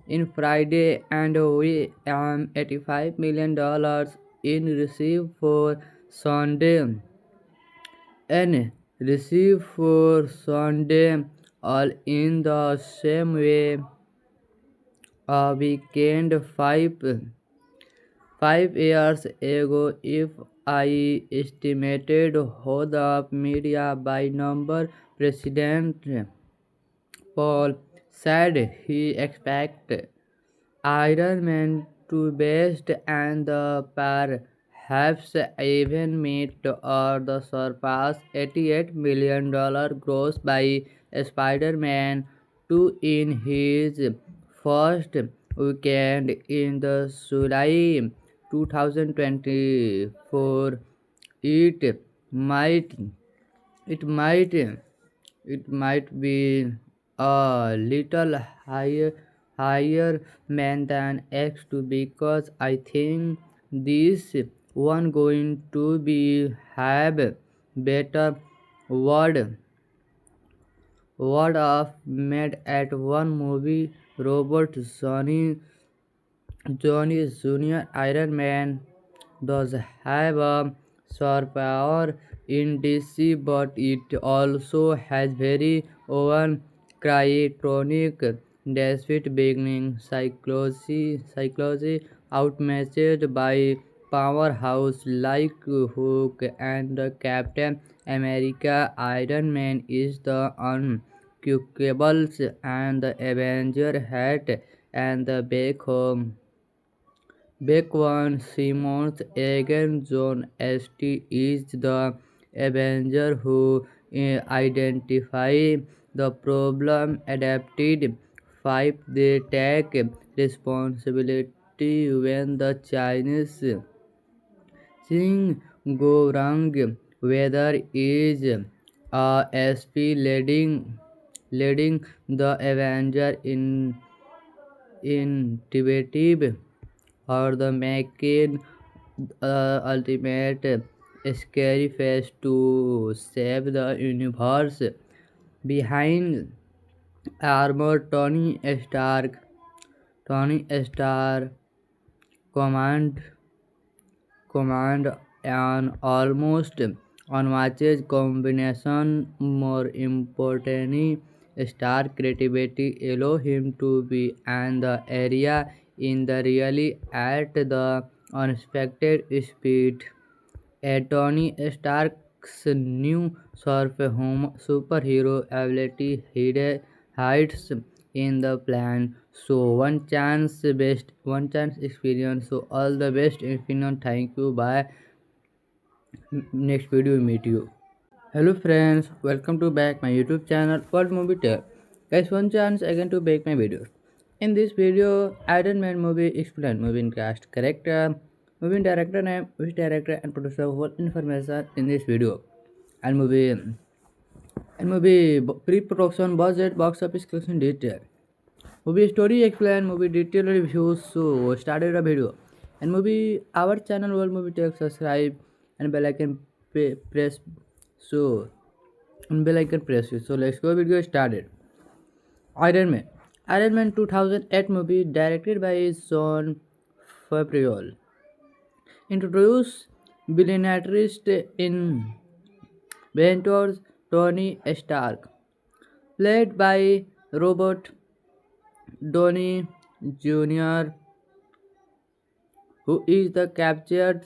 S1: in Friday and we $85 million in receive for Sunday and receive for Sunday, all in the same way. A weekend 5 years ago, if I estimated how the media by number, President Paul said he expected Iron Man to best and the perhaps even meet or the surpass $88 million gross by Spider-Man 2 in his first weekend in the July 2024. It might it might it might be a little higher man than X2 because I think this one going to be have better word of made at one movie. Robert Johnny Jr. Iron Man does have a superpower in DC, but it also has very own cryonic despite beginning psychology outmatched by powerhouse like Hulk and Captain America. Iron Man is the unquestionable and the Avenger hat and the back one Simmons again. John St. is the Avenger who identify the problem adapted. 5. They take responsibility when the Chinese thing go wrong, whether is SP leading the Avenger in innovative or the making ultimate scary face to save the universe. Behind armor, Tony Stark command an almost unmatched combination. More importantly, Stark creativity allow him to be in the area in the really at the unexpected speed. Tony Stark's new superhero ability hides in the plan. So one chance experience. So all the best, Infinite. Thank you. Bye. Next video meet you. Hello friends, welcome to back my YouTube channel World Movie Tale. Guys, one chance again to make my videos. In this video, Iron Man movie explain movie cast, character, movie director name, which director and producer whole information in this video. And movie pre-production budget, box office collection detail. Movie story explain, movie detail reviews. So started a video. And movie our channel World Movie Tale, subscribe and bell icon press. So bell icon press it. So let's go. Video started. Iron Man. Iron Man 2008 movie directed by Jon Favreau. Introduced billionaires in Ventures. Tony Stark, played by Robert Downey Jr., who is the captured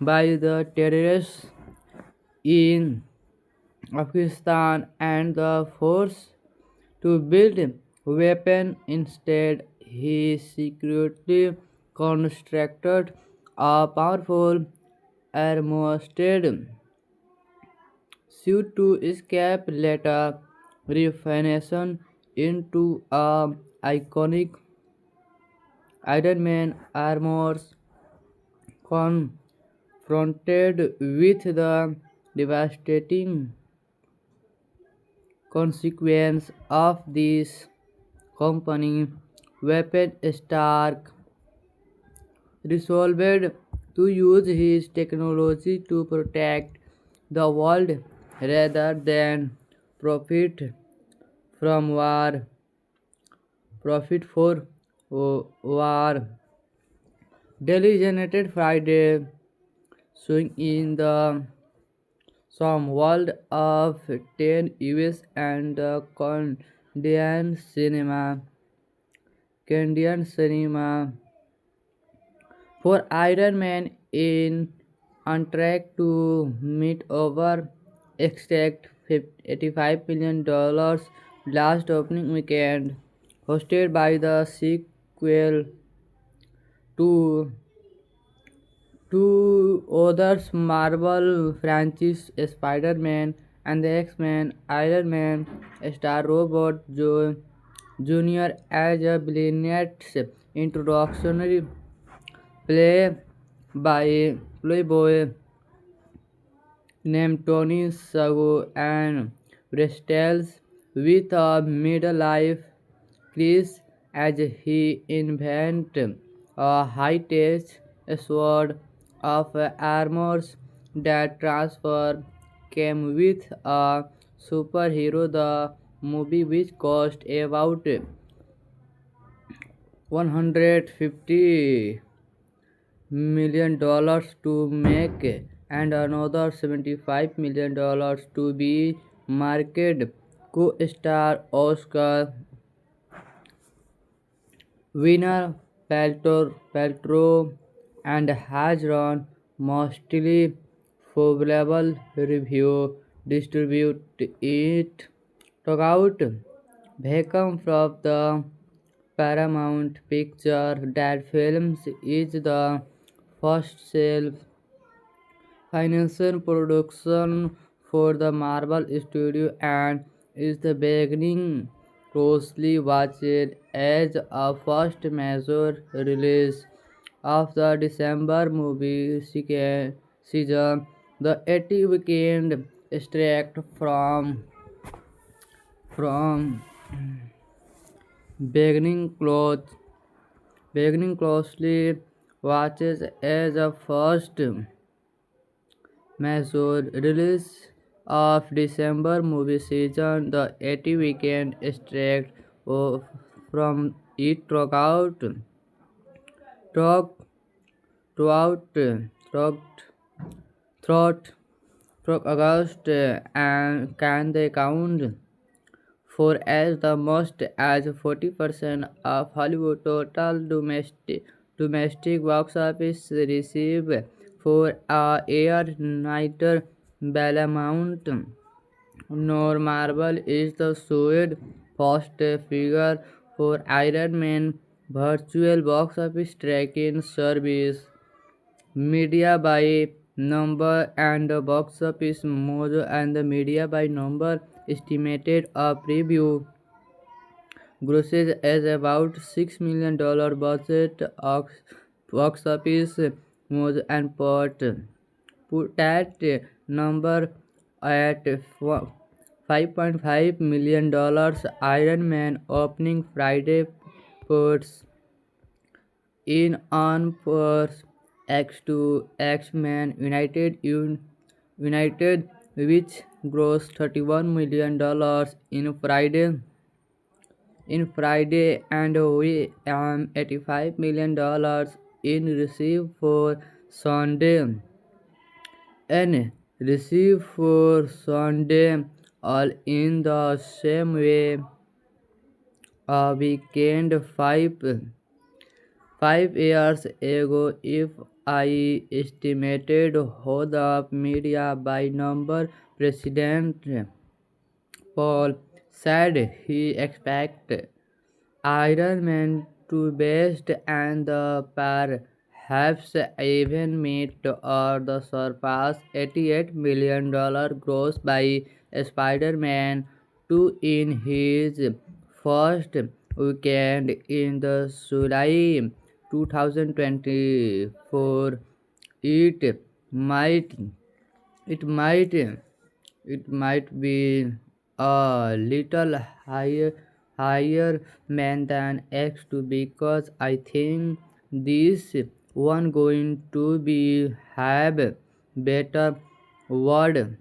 S1: by the terrorists in Afghanistan and the force to build weapon. Instead, he secretly constructed a powerful armored suit to escape, later refination into a iconic Iron Man armors confronted with the devastating consequence of this company weapon. Stark resolved to use his technology to protect the world rather than profit from war. Profit for war. Delhi generated Friday, showing in the some world of 10 US and the Canadian cinema for Iron Man in on track to meet over expect $85 million last opening weekend, hosted by the sequel to two others Marvel franchise Spider-Man and the X-Men. Iron Man star Robert Jr. as a villain's introductory play by Playboy named Tony Sago and wrestles with a middle-life crisis as he invents a high-tech sword of armors that transfer came with a superhero. The movie, which cost about 150 $1 million to make and another $75 million to be marketed. Co-star Oscar winner Paltrow and has run mostly favorable review. Distribute it. Took out Beckham from the Paramount Picture that films is the first self-financial production for the Marvel Studio and is the beginning closely watched as a first major release of the December movie season. The 80 weekend extract from beginning close beginning closely watches as a first major release of December movie season. The 80 weekend extract from it throughout throughout throughout throughout throughout August and can they count for as the most as 40% of Hollywood total domestic box office receive for a year. Neither Paramount nor Marvel is the showed first figure for Iron Man virtual box office tracking service. Media by number and box office mojo and the media by number estimated a preview grosses as about $6 million budget box office mojo and put that number at $5.5 million. Iron Man opening Friday puts in on purse X2 X-Men United, which grossed $31 million in Friday and we $85 million in receive for Sunday and receive for Sunday, all in the same way. A weekend 5 years ago, if I estimated how the media by number, President Paul said he expected Iron Man 2 best and the perhaps even meet or the surpass $88 million gross by Spider-Man 2 in his first weekend in the July 2024. It might it might it might be a little higher man than X2 because I think this one going to be have better word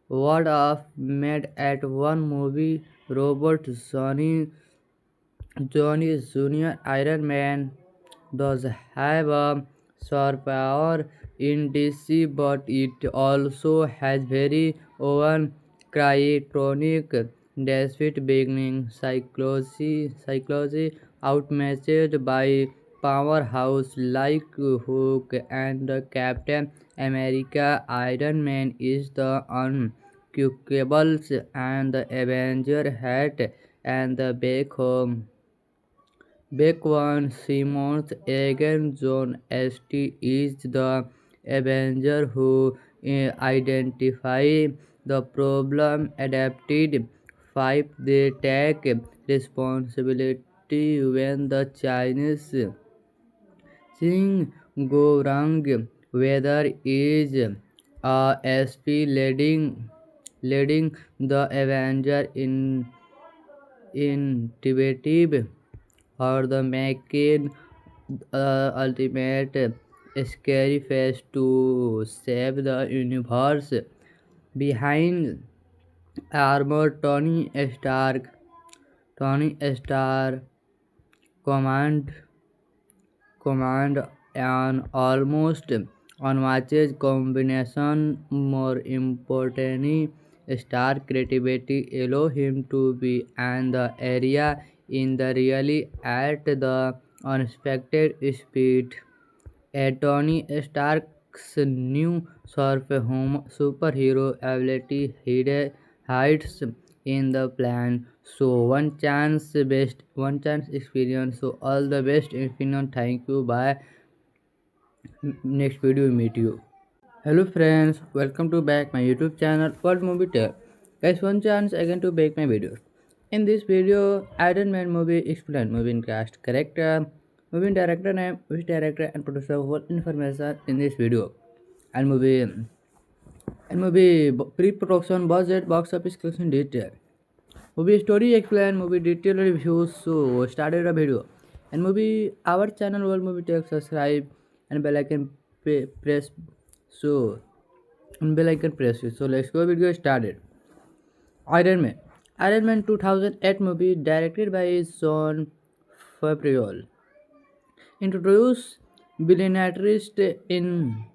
S1: of made at one movie. Robert Johnny Jr. Iron Man does have a superpower in DC, but it also has very own cryonic despite beginning psychology outmatched by powerhouse like Hulk and Captain America. Iron Man is the unquestionable and the Avenger hat and the back one Simmons again John St. is the Avenger who identify the problem adapted. 5. They take responsibility when the Chinese thing go wrong, whether is SP leading the Avenger in intuitive or the making ultimate scary face to save the universe. Behind armor, Tony Stark command command an almost unmatched combination. More importantly, star creativity allow him to be in the area in the really at the unexpected speed. Tony Stark's new superhero ability hides in the plan. So one chance experience. So all the best, Infinite. Thank you. Bye. Next video meet you. Hello friends, welcome to back my YouTube channel World Movie Tale. Guys, one chance again to make my videos. In this video, Iron Man movie explain movie cast, character, movie director name, which director and producer whole information in this video. And movie pre-production budget, box office collection detail. Movie story explain, movie detail reviews. So started a video. And movie our channel World Movie Tale, subscribe and bell icon press. So bell icon press it. So let's go. Video started. Iron Man. Iron Man 2008 movie directed by Jon Favreau. Introduced billionaires in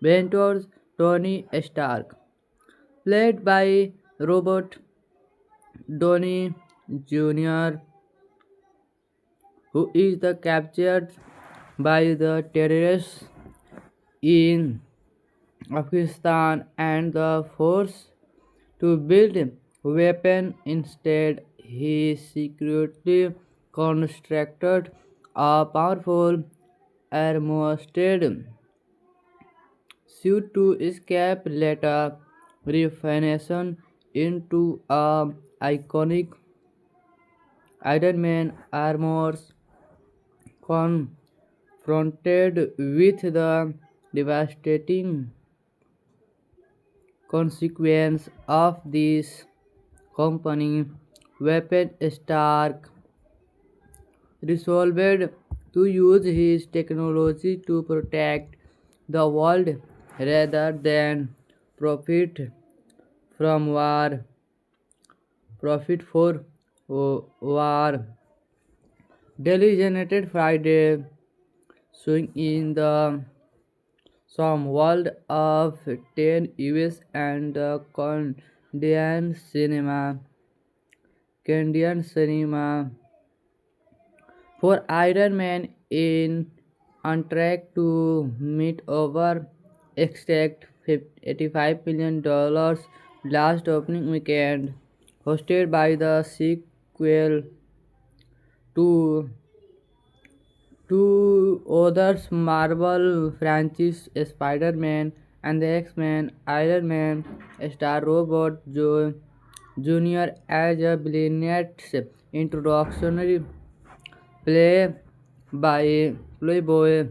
S1: Ventures Tony Stark, played by Robert Downey Jr., who is the captured by the terrorists in Afghanistan and the force to build weapon. Instead, he secretly constructed a powerful armored suit to escape, later refination into a iconic Iron Man armors. Confronted with the devastating consequence of this company weapon, Stark resolved to use his technology to protect the world rather than profit from war. Profit for war. Daily generated Friday, showing in the some world of 10 US and the Canadian cinema for Iron Man in on track to meet over expect $85 million last opening weekend, hosted by the sequel Two Two others Marvel franchise Spider-Man and the X-Men Iron Man star Robert Jr. as a villain's introductory play by Playboy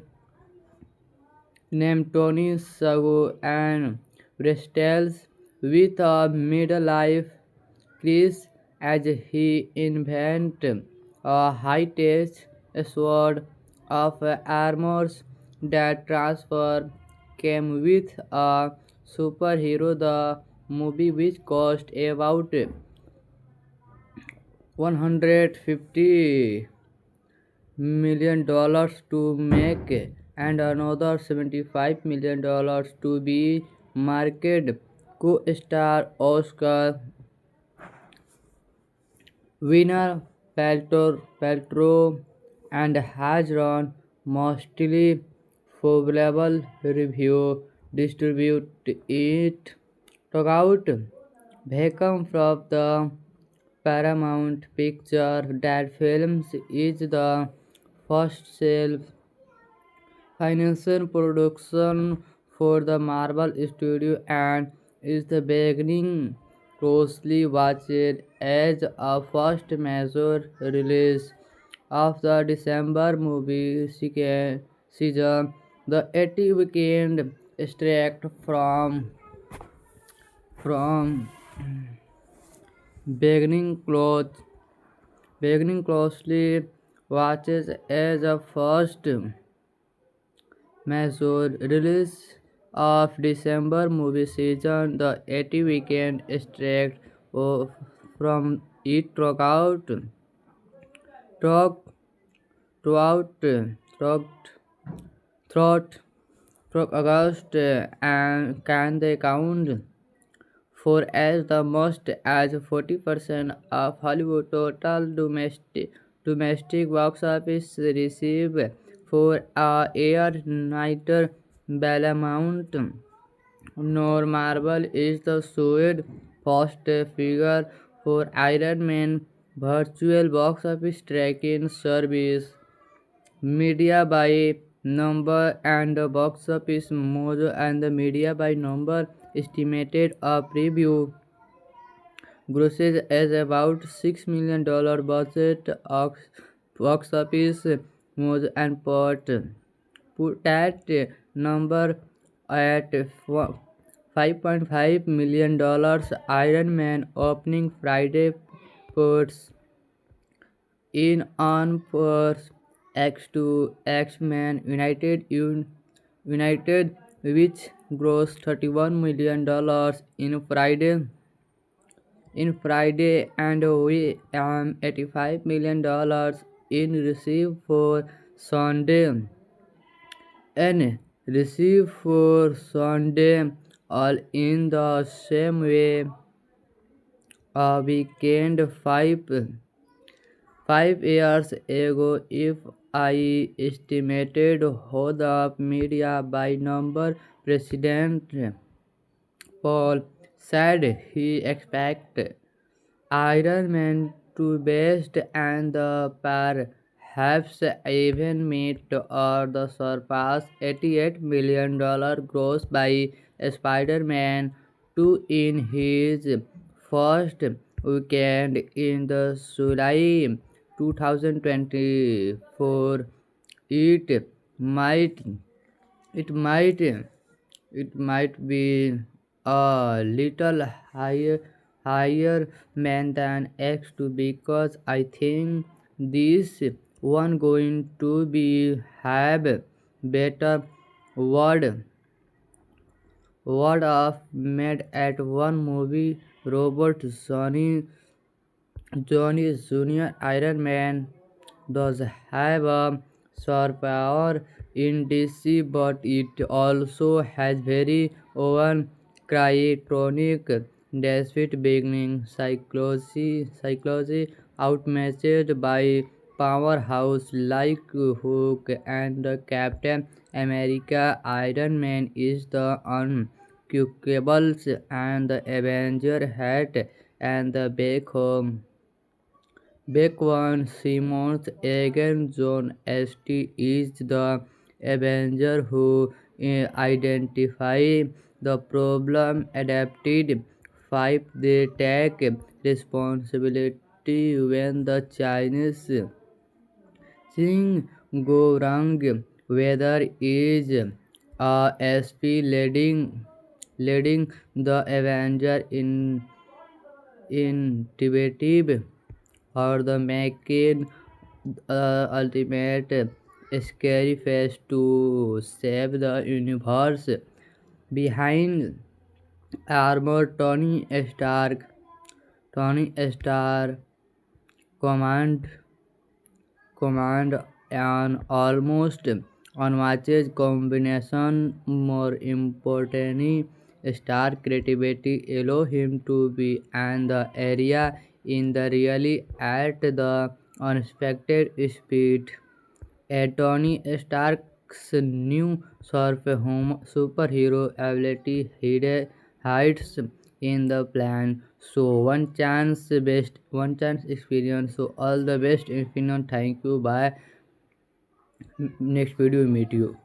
S1: named Tony Sago and Bristles with a middle-life crisis as he invents a high-tech sword of armor that transfer came with a superhero. The movie, which cost about 150 $1 million to make and another $75 million to be marketed, co-star Oscar winner Paltrow and has run mostly favorable review. Distribute it. Took out Beckham from the Paramount Picture that films is the first self-financial production for the Marvel Studio and is the beginning closely watched as a first major release of the December movie season. The 80 weekend extract from beginning close beginning closely watches as a first major release of December movie season. The 80 weekend extract from it throughout throughout throughout throughout throughout August and can they count for as the most as 40% of Hollywood total domestic box office receive for a year. Neither Paramount nor Marvel is the showed first figure for Iron Man virtual box office tracking service. Media by number and the box office mojo and the media by number estimated a preview grosses as about $6 million budget box office mojo and put that number at $5.5 million. Iron Man opening Friday puts in on Purse X2 X-Men United, which grossed $31 million in Friday and we $85 million in receive for Sunday and receive for Sunday, all in the same way. A weekend 5 years ago, if I estimated how the media by number, President Paul said he expected Iron Man to best and the perhaps even meet or the surpass $88 million gross by Spider-Man 2 in his first weekend in the July 2024. It might it might it might be a little higher man than X2 because I think this one going to be have better word of made at one movie. Robert Johnny Jr. Iron Man does have a superpower in DC, but it also has very own cryonic despite beginning psychology outmatched by powerhouse like Hulk and Captain America. Iron Man is the unquestionable and the Avenger hat and the back home Back one, Simmons again John St. is the Avenger who identify the problem adapted. 5. They take responsibility when the Chinese thing go wrong, whether is leading the Avenger in intuitive or the making ultimate scary face to save the universe. Behind armor, Tony Stark command command an almost unmatched combination. More importantly, star creativity allow him to be in the area in the really at the unexpected speed. Tony Stark's new superhero ability hides in the plan. So one chance experience. So all the best, Infinite. Thank you. Bye. Next video meet you.